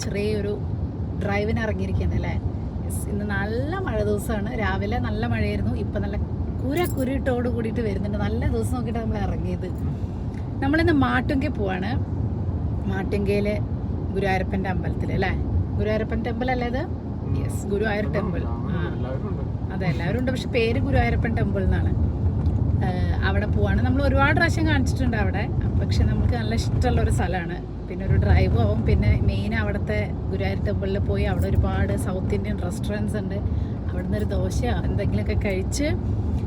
ചെറിയൊരു ഡ്രൈവിന് ഇറങ്ങിയിരിക്കുന്നത് അല്ലേ. ഇന്ന് നല്ല മഴ ദിവസമാണ്. രാവിലെ നല്ല മഴയായിരുന്നു, ഇപ്പം നല്ല കുരുട്ടോട് കൂടിയിട്ട് വരുന്നുണ്ട്. നല്ല ദിവസം നോക്കിയിട്ട് നമ്മൾ ഇറങ്ങിയത്. നമ്മളിന്ന് മാട്ടുങ്കൽ പോവാണ്. മാട്ടുങ്കയിൽ ഗുരുവായൂരപ്പൻ്റെ അമ്പലത്തിൽ അല്ലേ, ഗുരുവായൂരപ്പൻ ടെമ്പിൾ അല്ലേ ഇത്? Yes, Guruvayur temple. അതെ, എല്ലാവരും ഉണ്ട്, പക്ഷെ പേര് ഗുരുവായൂരപ്പൻ ടെമ്പിൾ എന്നാണ്. അവിടെ പോവാണ്. നമ്മൾ ഒരുപാട് പ്രാവശ്യം കാണിച്ചിട്ടുണ്ട് അവിടെ, പക്ഷെ നമുക്ക് നല്ല ഇഷ്ടമുള്ളൊരു സ്ഥലമാണ്. പിന്നെ ഒരു ഡ്രൈവ് ആവും. പിന്നെ മെയിൻ അവിടുത്തെ ഗുരുവായൂർ ടെമ്പിളിൽ പോയി അവിടെ ഒരുപാട് സൗത്ത് ഇന്ത്യൻ റെസ്റ്റോറൻറ്റ്സ് ഉണ്ട്. അവിടെ നിന്നൊരു ദോശയോ എന്തെങ്കിലുമൊക്കെ കഴിച്ച്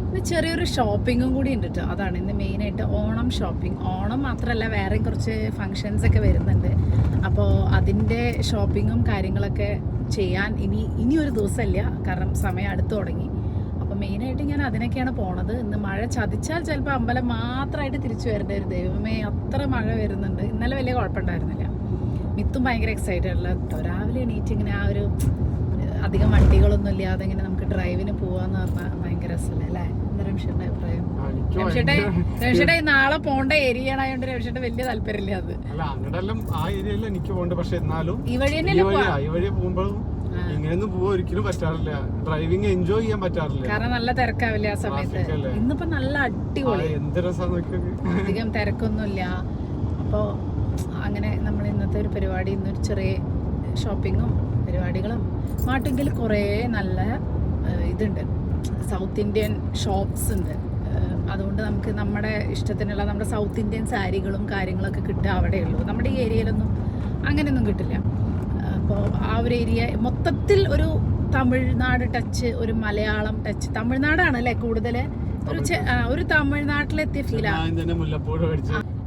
ഇന്ന് ചെറിയൊരു ഷോപ്പിങ്ങും കൂടി ഉണ്ട് കേട്ടോ. അതാണ് ഇന്ന് മെയിനായിട്ട് ഓണം ഷോപ്പിംഗ്. ഓണം മാത്രമല്ല, വേറെയും കുറച്ച് ഫങ്ഷൻസ് ഒക്കെ വരുന്നുണ്ട്. അപ്പോൾ അതിൻ്റെ ഷോപ്പിങ്ങും കാര്യങ്ങളൊക്കെ ചെയ്യാൻ ഇനി ഒരു ദിവസമില്ല, കാരണം സമയം അടുത്ത് തുടങ്ങി. അപ്പോൾ മെയിനായിട്ട് ഞാൻ അതിനൊക്കെയാണ് പോണത്. ഇന്ന് മഴ ചതിച്ചാൽ ചിലപ്പോൾ അമ്പലം മാത്രമായിട്ട് തിരിച്ചു വരേണ്ട ഒരു ദൈവമേ, അത്ര മഴ വരുന്നുണ്ട്. ഇന്നലെ വലിയ കുഴപ്പമുണ്ടായിരുന്നില്ല. മിത്തും ഭയങ്കര എക്സൈറ്റഡ് അല്ല കേട്ടോ. രാവിലെ എണീറ്റ് ഇങ്ങനെ ആ ഒരു അധികം വണ്ടികളൊന്നും ഇല്ലാതെ ഇങ്ങനെ നമുക്ക് ഡ്രൈവിന് പോവാന്ന് പറഞ്ഞാൽ ഭയങ്കര രസമല്ലേ അല്ലേ? എന്താ രംഷയുടെ അഭിപ്രായം? രംഷയുടെ നാളെ പോണ്ട ഏരിയ ആയതുകൊണ്ട് രംഷയുടെ വലിയ താല്പര്യമില്ല അത്. ഈ വഴി തന്നെ പോകുമ്പോഴും ഇങ്ങനെയൊന്നും പോവാൻ ഒരിക്കലും പറ്റാറില്ല. ഡ്രൈവിംഗ് എൻജോയ് ചെയ്യാൻ പറ്റാറില്ല, കാരണം നല്ല തിരക്കാവില്ല ആ സമയത്ത്. ഇന്നിപ്പോ നല്ല അടിപൊളി, എന്ത് രസമാണ്, അധികം തിരക്കൊന്നുമില്ല. അപ്പോൾ അങ്ങനെ നമ്മൾ ഇന്നത്തെ ഒരു പരിപാടി, ഇന്നൊരു ചെറിയ ഷോപ്പിങ്ങും പരിപാടികളും. മാട്ടുങ്കൽ കുറേ നല്ല ഇതുണ്ട്, സൗത്ത് ഇന്ത്യൻ ഷോപ്സ് ഉണ്ട്. അതുകൊണ്ട് നമുക്ക് നമ്മുടെ ഇഷ്ടത്തിനുള്ള നമ്മുടെ സൗത്ത് ഇന്ത്യൻ സാരികളും കാര്യങ്ങളൊക്കെ കിട്ടുക അവിടെയുള്ളൂ. നമ്മുടെ ഈ ഏരിയയിലൊന്നും അങ്ങനെയൊന്നും കിട്ടില്ല. അപ്പോൾ ആ ഒരു ഏരിയ മൊത്തത്തിൽ ഒരു തമിഴ്നാട് ടച്ച്, ഒരു മലയാളം ടച്ച്. തമിഴ്നാടാണ് അല്ലേ കൂടുതൽ, ഒരു തമിഴ്നാട്ടിലെത്തിയ ഫീലാണ്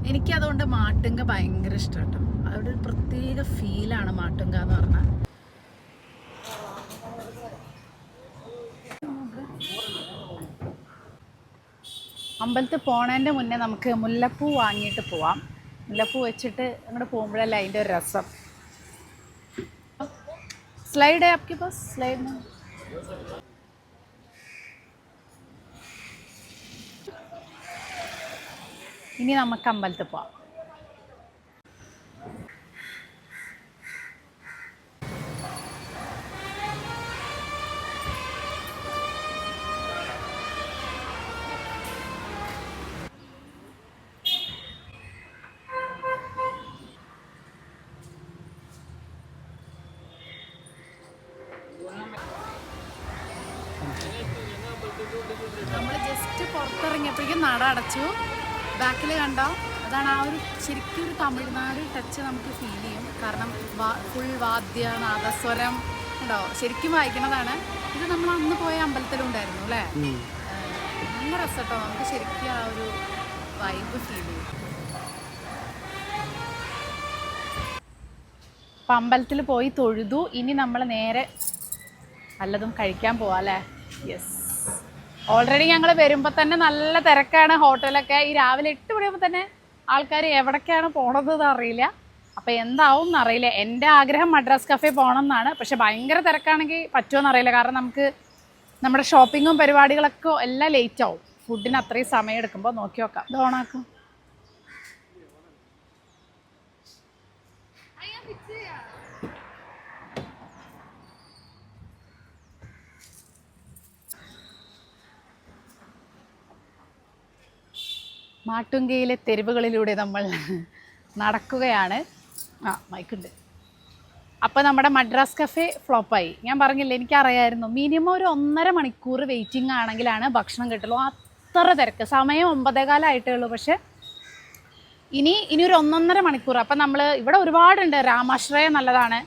എനിക്ക്. അതുകൊണ്ട് മാട്ടുങ്ക ഭയങ്കര ഇഷ്ടം കേട്ടോ. അവിടെ ഒരു പ്രത്യേക ഫീലാണ് മാട്ടുങ്ക എന്ന് പറഞ്ഞാൽ. അമ്പലത്തിൽ പോണതിൻ്റെ മുന്നേ നമുക്ക് മുല്ലപ്പൂ വാങ്ങിയിട്ട് പോവാം. മുല്ലപ്പൂ വെച്ചിട്ട് അങ്ങോട്ട് പോകുമ്പോഴല്ലേ അതിൻ്റെ ഒരു രസം. स्लाइड है आपके पास? स्लाइड में ഇനി നമുക്ക് അമ്പലത്തിൽ പോവാം. നമ്മൾ ജസ്റ്റ് പുറത്തിറങ്ങിയപ്പോഴേക്കും നട അടച്ചു. ബാക്കിൽ കണ്ടോ, അതാണ് ആ ഒരു ശരിക്കും ഒരു തമിഴ്നാട് ടച്ച് നമുക്ക് ഫീൽ ചെയ്യും. കാരണം ഫുൾ വാദ്യ നാദസ്വരം ഉണ്ടോ, ശരിക്കും വായിക്കണതാണ്. ഇത് നമ്മൾ അന്ന് പോയ അമ്പലത്തിലുണ്ടായിരുന്നു അല്ലേ. നല്ല രസം കേട്ടോ, നമുക്ക് ശരിക്കും ആ ഒരു വൈബ് ഫീൽ ചെയ്യും. അപ്പം അമ്പലത്തിൽ പോയി തൊഴുതു. ഇനി നമ്മൾ നേരെ വല്ലതും കഴിക്കാൻ പോവാം അല്ലേ. യെസ്, ഓൾറെഡി ഞങ്ങൾ വരുമ്പോൾ തന്നെ നല്ല തിരക്കാണ് ഹോട്ടലൊക്കെ. ഈ രാവിലെ 8 മണിയാകുമ്പോൾ തന്നെ ആൾക്കാർ എവിടേക്കാണ് പോണതെന്ന് അറിയില്ല. അപ്പോൾ എന്താവും എന്നറിയില്ല. എൻ്റെ ആഗ്രഹം മദ്രാസ് കഫേ പോകണം എന്നാണ്, പക്ഷെ ഭയങ്കര തിരക്കാണെങ്കിൽ പറ്റുമോ എന്നറിയില്ല. കാരണം നമുക്ക് നമ്മുടെ ഷോപ്പിങ്ങും പരിപാടികളൊക്കെ എല്ലാം ലേറ്റ് ആവും. ഫുഡിന് അത്രയും സമയം എടുക്കുമ്പോൾ നോക്കി നോക്കാം. ഇത് ഓണാക്കും. മാട്ടുങ്കയിലെ തെരുവുകളിലൂടെ നമ്മൾ നടക്കുകയാണ്. മൈക്കുണ്ട്. അപ്പോൾ നമ്മുടെ മദ്രാസ് കഫേ ഫ്ലോപ്പായി. ഞാൻ പറഞ്ഞില്ലേ, എനിക്കറിയായിരുന്നു മിനിമം ഒരു 1.5 മണിക്കൂർ വെയിറ്റിംഗ് ആണെങ്കിലാണ് ഭക്ഷണം കിട്ടുള്ളൂ. അത്ര തിരക്ക്. സമയം 9:15 ആയിട്ടേ ഉള്ളൂ. പക്ഷേ ഇനി ഒരു 1.5 മണിക്കൂർ. അപ്പം നമ്മൾ ഇവിടെ ഒരുപാടുണ്ട്. രാമാശ്രയ നല്ലതാണ്,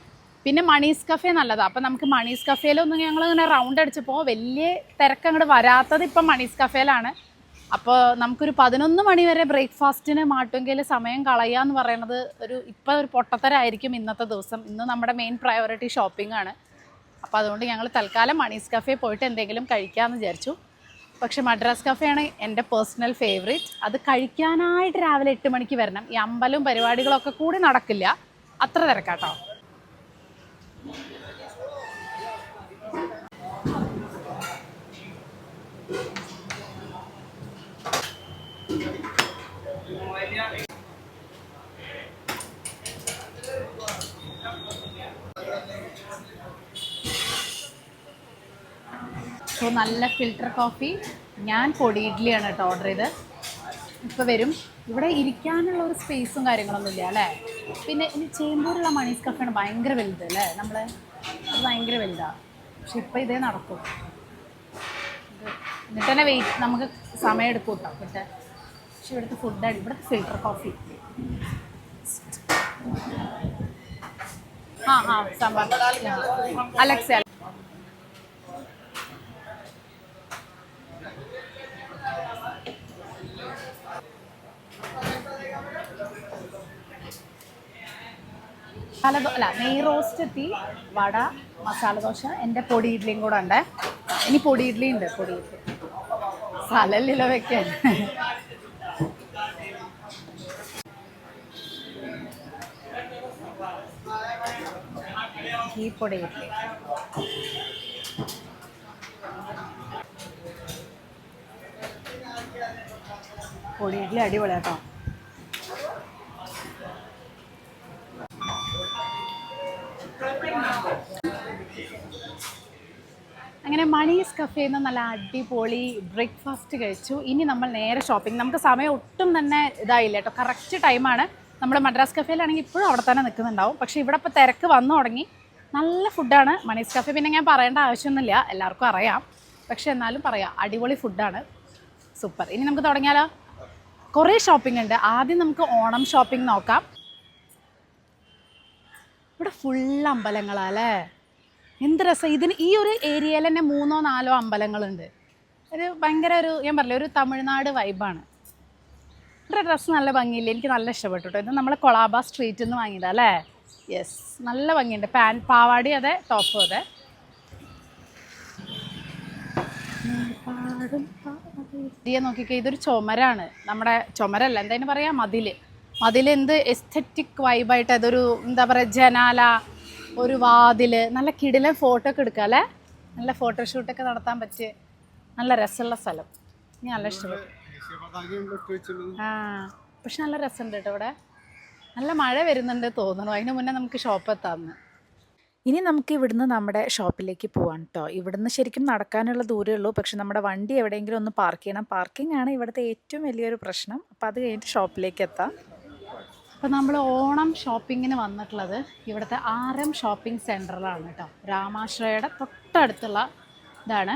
പിന്നെ മണീസ് കഫേ നല്ലതാണ്. അപ്പം നമുക്ക് മണീസ് കഫേയിലൊന്നും ഞങ്ങളിങ്ങനെ റൗണ്ട് അടിച്ചപ്പോൾ വലിയ തിരക്ക് അങ്ങോട്ട് വരാത്തത് ഇപ്പം മണീസ് കഫേയിലാണ്. അപ്പോൾ നമുക്കൊരു 11 മണി വരെ ബ്രേക്ക്ഫാസ്റ്റിന് മാട്ടുങ്കയിൽ സമയം കളയുക എന്ന് പറയുന്നത് ഇപ്പോൾ ഒരു പൊട്ടത്തരായിരിക്കും ഇന്നത്തെ ദിവസം. ഇന്ന് നമ്മുടെ മെയിൻ പ്രയോറിറ്റി ഷോപ്പിംഗ് ആണ്. അപ്പോൾ അതുകൊണ്ട് ഞങ്ങൾ തൽക്കാലം മണീസ് കഫേ പോയിട്ട് എന്തെങ്കിലും കഴിക്കാമെന്ന് വിചാരിച്ചു. പക്ഷെ മദ്രാസ് കഫേയാണ് എൻ്റെ പേഴ്സണൽ ഫേവറേറ്റ്. അത് കഴിക്കാനായിട്ട് രാവിലെ 8 മണിക്ക് വരണം. ഈ അമ്പലവും പരിപാടികളൊക്കെ കൂടി നടക്കില്ല, അത്ര തിരക്കാട്ടോ. സോ നല്ല ഫിൽറ്റർ കോഫി. ഞാൻ പൊടി ഇഡ്ഡലിയാണ് കേട്ടോ ഓർഡർ ചെയ്ത്. ഇപ്പോൾ വരും. ഇവിടെ ഇരിക്കാനുള്ള ഒരു സ്പേസും കാര്യങ്ങളൊന്നും ഇല്ല അല്ലേ. പിന്നെ ഇനി ചേമ്പൂരുള്ള മണീസ് കഫേയാണ് ഭയങ്കര വലുത് അല്ലേ. അത് ഭയങ്കര വലുതാണ്. പക്ഷെ ഇപ്പോൾ ഇതേ നടക്കും. എന്നിട്ട് തന്നെ നമുക്ക് സമയം എടുക്കും കേട്ടോ. പക്ഷെ ഇവിടുത്തെ ഫുഡാണ്. ഇവിടുത്തെ ഫിൽറ്റർ കോഫി. സാമ്പാർ അലക്സ. നെയ് റോസ്റ്റ് എത്തി, വട, മസാല ദോശ, എൻ്റെ പൊടി ഇഡ്ഡലിയും കൂടെ ഉണ്ട്. ഇനി പൊടി ഇഡ്ഡലി ഉണ്ട്. പൊടി ഇഡ്ഡലി സ്ഥലമില്ലല്ലോ വെക്കാൻ. ഈ പൊടി ഇഡ്ഡലി പൊടി ഇഡ്ഡലി അടിപൊളിയാട്ടോ. അങ്ങനെ മണീസ് കഫേയിൽ നിന്ന് നല്ല അടിപൊളി ബ്രേക്ക്ഫാസ്റ്റ് കഴിച്ചു. ഇനി നമ്മൾ നേരെ ഷോപ്പിംഗ്. നമുക്ക് സമയം ഒട്ടും തന്നെ ഇതായില്ല കേട്ടോ. കറക്റ്റ് ടൈമാണ്. നമ്മൾ മദ്രാസ് കഫേയിലാണെങ്കിൽ ഇപ്പോഴും അവിടെ തന്നെ നിൽക്കുന്നുണ്ടാവും. പക്ഷേ ഇവിടെ ഇപ്പോൾ തിരക്ക് വന്നു തുടങ്ങി. നല്ല ഫുഡാണ് മണീസ് കഫേ. പിന്നെ ഞാൻ പറയേണ്ട ആവശ്യമൊന്നുമില്ല, എല്ലാവർക്കും അറിയാം. പക്ഷെ എന്നാലും പറയാം, അടിപൊളി ഫുഡാണ്. സൂപ്പർ. ഇനി നമുക്ക് തുടങ്ങിയാലോ? കുറേ ഷോപ്പിംഗ് ഉണ്ട്. ആദ്യം നമുക്ക് ഓണം ഷോപ്പിംഗ് നോക്കാം. ഇവിടെ ഫുൾ അമ്പലങ്ങളാല്ലേ. എന്ത് രസം. ഈ ഒരു ഏരിയയിൽ തന്നെ 3-4 അമ്പലങ്ങളുണ്ട്. ഒരു ഭയങ്കര ഞാൻ പറഞ്ഞില്ലേ, ഒരു തമിഴ്നാട് വൈബാണ്. ഇവിടെ ഡ്രസ്സ് നല്ല ഭംഗിയില്ലേ. എനിക്ക് നല്ല ഇഷ്ടപ്പെട്ടു കേട്ടോ. ഇത് നമ്മൾ കൊളാബ സ്ട്രീറ്റിൽ നിന്ന് വാങ്ങിയതാ അല്ലേ. യെസ്, നല്ല ഭംഗിയുണ്ട്. പാവാടി അതെ, ടോപ്പും അതെ. നോക്കിക്കേ, ഇതൊരു ചുമരാണ്. നമ്മുടെ ചുമരല്ല, എന്തായാലും പറയാം, മതിൽ എന്ത് എസ്തെറ്റിക് വൈബായിട്ട്. അതൊരു എന്താ പറയുക, ജനാല, ഒരു വാതിൽ. നല്ല കിടിലെ ഫോട്ടോ ഒക്കെ എടുക്കാം അല്ലേ. നല്ല ഫോട്ടോഷൂട്ടൊക്കെ നടത്താൻ പറ്റിയ നല്ല രസമുള്ള സ്ഥലം. എനിക്ക് നല്ല ഇഷ്ടപ്പെട്ടു. പക്ഷെ നല്ല രസമുണ്ട് കേട്ടോ. ഇവിടെ നല്ല മഴ വരുന്നുണ്ട് തോന്നുന്നു. അതിന് മുന്നേ നമുക്ക് ഷോപ്പ് എത്താമെന്ന്. ഇനി നമുക്ക് ഇവിടുന്ന് നമ്മുടെ ഷോപ്പിലേക്ക് പോകാം കേട്ടോ. ഇവിടുന്ന് ശരിക്കും നടക്കാനുള്ള ദൂരമേ ഉള്ളൂ. പക്ഷെ നമ്മുടെ വണ്ടി എവിടെയെങ്കിലും ഒന്ന് പാർക്ക് ചെയ്യണം. പാർക്കിംഗ് ആണ് ഇവിടുത്തെ ഏറ്റവും വലിയൊരു പ്രശ്നം. അപ്പോൾ അത് കഴിഞ്ഞിട്ട് ഷോപ്പിലേക്ക് എത്താം. അപ്പോൾ നമ്മൾ ഓണം ഷോപ്പിങ്ങിന് വന്നിട്ടുള്ളത് ഇവിടുത്തെ RM ഷോപ്പിംഗ് സെൻറ്ററിലാണ് കേട്ടോ. രാമാശ്രയയുടെ തൊട്ടടുത്തുള്ള ഇതാണ്.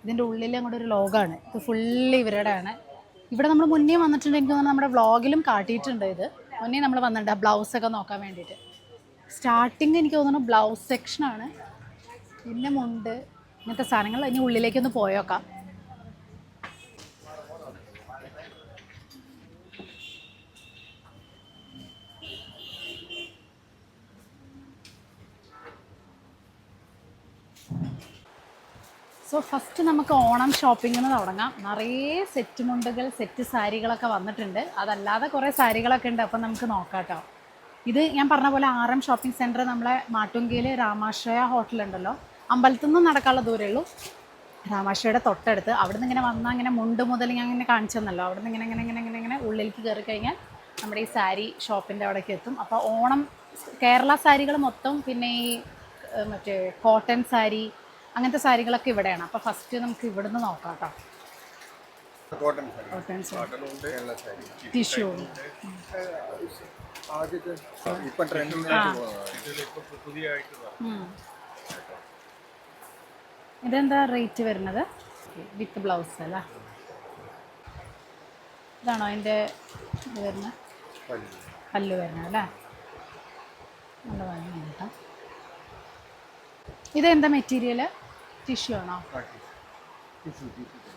ഇതിൻ്റെ ഉള്ളിൽ അങ്ങോട്ട് ഒരു ലോഗാണ്. ഇത് ഫുള്ള് ഇവരുടെയാണ്. ഇവിടെ നമ്മൾ മുന്നേ വന്നിട്ടുണ്ട്. എനിക്ക് തോന്നുന്നു നമ്മുടെ വ്ളോഗിലും കാട്ടിയിട്ടുണ്ട്. ഇത് മുന്നേ നമ്മൾ വന്നിട്ടുണ്ട് ബ്ലൗസൊക്കെ നോക്കാൻ വേണ്ടിയിട്ട്. സ്റ്റാർട്ടിങ് എനിക്ക് തോന്നുന്നു ബ്ലൗസ് സെക്ഷനാണ്. പിന്നെ മുണ്ട്, ഇങ്ങനത്തെ സാധനങ്ങൾ. ഇനി ഉള്ളിലേക്കൊന്ന് പോയോക്കാം. സോ ഫസ്റ്റ് നമുക്ക് ഓണം ഷോപ്പിങ്ങിന് തുടങ്ങാം. നിറയെ സെറ്റ് മുണ്ടുകൾ, സെറ്റ് സാരികളൊക്കെ വന്നിട്ടുണ്ട്. അതല്ലാതെ കുറേ സാരികളൊക്കെ ഉണ്ട്. അപ്പം നമുക്ക് നോക്കാം കേട്ടോ. ഇത് ഞാൻ പറഞ്ഞ പോലെ RM ഷോപ്പിംഗ് സെൻറ്റർ നമ്മളെ മാട്ടുങ്കയിൽ രാമാശ്രയ ഹോട്ടലുണ്ടല്ലോ, അമ്പലത്തിൽ നിന്ന് നടക്കാനുള്ള ദൂരമേ ഉള്ളൂ. രാമാശ്രയയുടെ തൊട്ടടുത്ത്. അവിടെ നിന്ന് ഇങ്ങനെ വന്നാൽ ഇങ്ങനെ മുണ്ട് മുതൽ ഞാൻ ഇങ്ങനെ കാണിച്ചു തന്നല്ലോ. അവിടെ നിന്ന് ഇങ്ങനെ ഉള്ളിലേക്ക് കയറി കഴിഞ്ഞാൽ നമ്മുടെ ഈ സാരി ഷോപ്പിൻ്റെ അവിടേക്ക് എത്തും. അപ്പോൾ ഓണം കേരള സാരികൾ മൊത്തം, പിന്നെ ഈ മറ്റേ കോട്ടൺ സാരി, അങ്ങനത്തെ സാരികളൊക്കെ ഇവിടെയാണ്. അപ്പോൾ ഫസ്റ്റ് നമുക്ക് ഇവിടുന്ന് നോക്കാം കേട്ടോ. Cotton sari, tissue. ഇതെന്താ റേറ്റ് വരുന്നത്? വിത്ത് ബ്ലൗസ് അല്ല. ഇതാണോ അതിൻ്റെ ഇത് വരുന്നത്? പല്ല് വരുന്നത് അല്ലേ. നല്ല ഭംഗിയാണ് കേട്ടോ. ഇതെന്താ മെറ്റീരിയൽ? ടിഷ്യൂ ആണോ?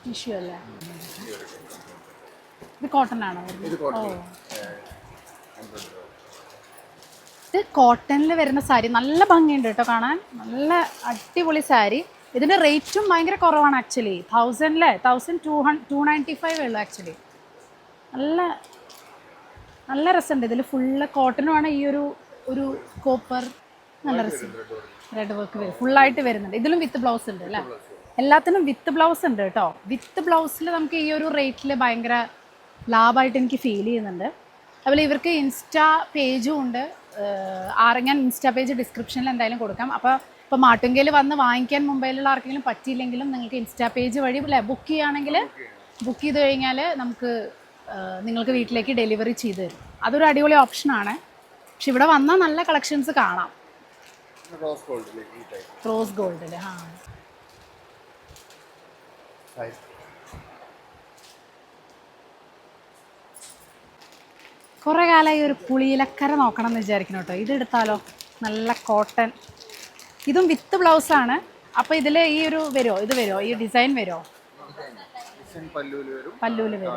ടിഷ്യൂ അല്ലേ. ഇത് കോട്ടൺ ആണോ? ഓ, ഇത് കോട്ടണിൽ വരുന്ന സാരി. നല്ല ഭംഗിയുണ്ട് കേട്ടോ കാണാൻ. നല്ല അടിപൊളി സാരി. ഇതിൻ്റെ റേറ്റും ഭയങ്കര കുറവാണ് ആക്ച്വലി. 1295 ഉള്ളൂ ആക്ച്വലി. നല്ല രസമുണ്ട്. ഇതിൽ ഫുള്ള് കോട്ടനുമാണ്. ഈ ഒരു കോപ്പർ നല്ല രസം. റെഡ് വർക്ക് വരും, ഫുള്ളായിട്ട് വരുന്നുണ്ട്. ഇതിലും വിത്ത് ബ്ലൗസ് ഉണ്ട് അല്ലേ. എല്ലാത്തിനും വിത്ത് ബ്ലൗസ് ഉണ്ട് കേട്ടോ. വിത്ത് ബ്ലൗസിൽ നമുക്ക് ഈ ഒരു റേറ്റിൽ ഭയങ്കര ലാഭമായിട്ട് എനിക്ക് ഫീൽ ചെയ്യുന്നുണ്ട്. അതുപോലെ ഇവർക്ക് ഇൻസ്റ്റാ പേജും ഉണ്ട്. ഞാൻ ഇൻസ്റ്റാ പേജ് ഡിസ്ക്രിപ്ഷനിൽ എന്തായാലും കൊടുക്കാം. അപ്പോൾ ഇപ്പോൾ മാട്ടുങ്കയിൽ വന്ന് വാങ്ങിക്കാൻ മുംബൈയിലുള്ള ആർക്കെങ്കിലും പറ്റിയില്ലെങ്കിലും നിങ്ങൾക്ക് ഇൻസ്റ്റാ പേജ് വഴി അല്ലേ ബുക്ക് ചെയ്യുകയാണെങ്കിൽ ബുക്ക് ചെയ്ത് കഴിഞ്ഞാൽ നമുക്ക് നിങ്ങൾക്ക് വീട്ടിലേക്ക് ഡെലിവറി ചെയ്ത് തരും. അതൊരു അടിപൊളി ഓപ്ഷനാണ്. പക്ഷെ ഇവിടെ വന്നാൽ നല്ല കളക്ഷൻസ് കാണാം. റോസ് ഗോൾഡിൽ കുറേ കാലമായി ഒരു പുളിയിലക്കര നോക്കണം എന്ന് വിചാരിക്കണം കേട്ടോ. ഇത് എടുത്താലോ, നല്ല കോട്ടൺ, ഇതും വിത്ത് ബ്ലൗസാണ്. അപ്പോൾ ഇതിൽ ഈ ഒരു വരുമോ, ഇത് വരുമോ, ഈ ഡിസൈൻ വരുമോ? പല്ലൂല് വരും.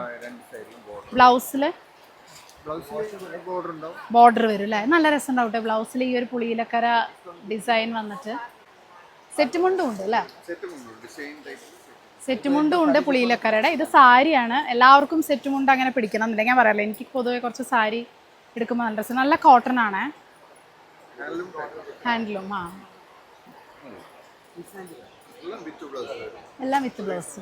ബ്ലൗസിൽ ബോർഡർ വരും അല്ലേ? നല്ല രസം ഉണ്ടാവട്ടെ ബ്ലൗസിൽ ഈ ഒരു പുളിയിലക്കര ഡിസൈൻ വന്നിട്ട്. സെറ്റ് മുണ്ടും ഉണ്ട് അല്ലേ? സെറ്റ് മുണ്ടും ഉണ്ട് പുളിയിലക്കരയുടെ. ഇത് സാരിയാണ്. എല്ലാവർക്കും സെറ്റ് മുണ്ട് അങ്ങനെ പിടിക്കണം എന്നില്ല, ഞാൻ പറയാറില്ല. എനിക്ക് പൊതുവെ കുറച്ച് സാരി എടുക്കുമ്പോൾ നല്ല രസം. നല്ല കോട്ടൺ ആണ്, ഹാൻഡ്ലൂം. എല്ലാം വിത്ത് ബ്ലൗസ്,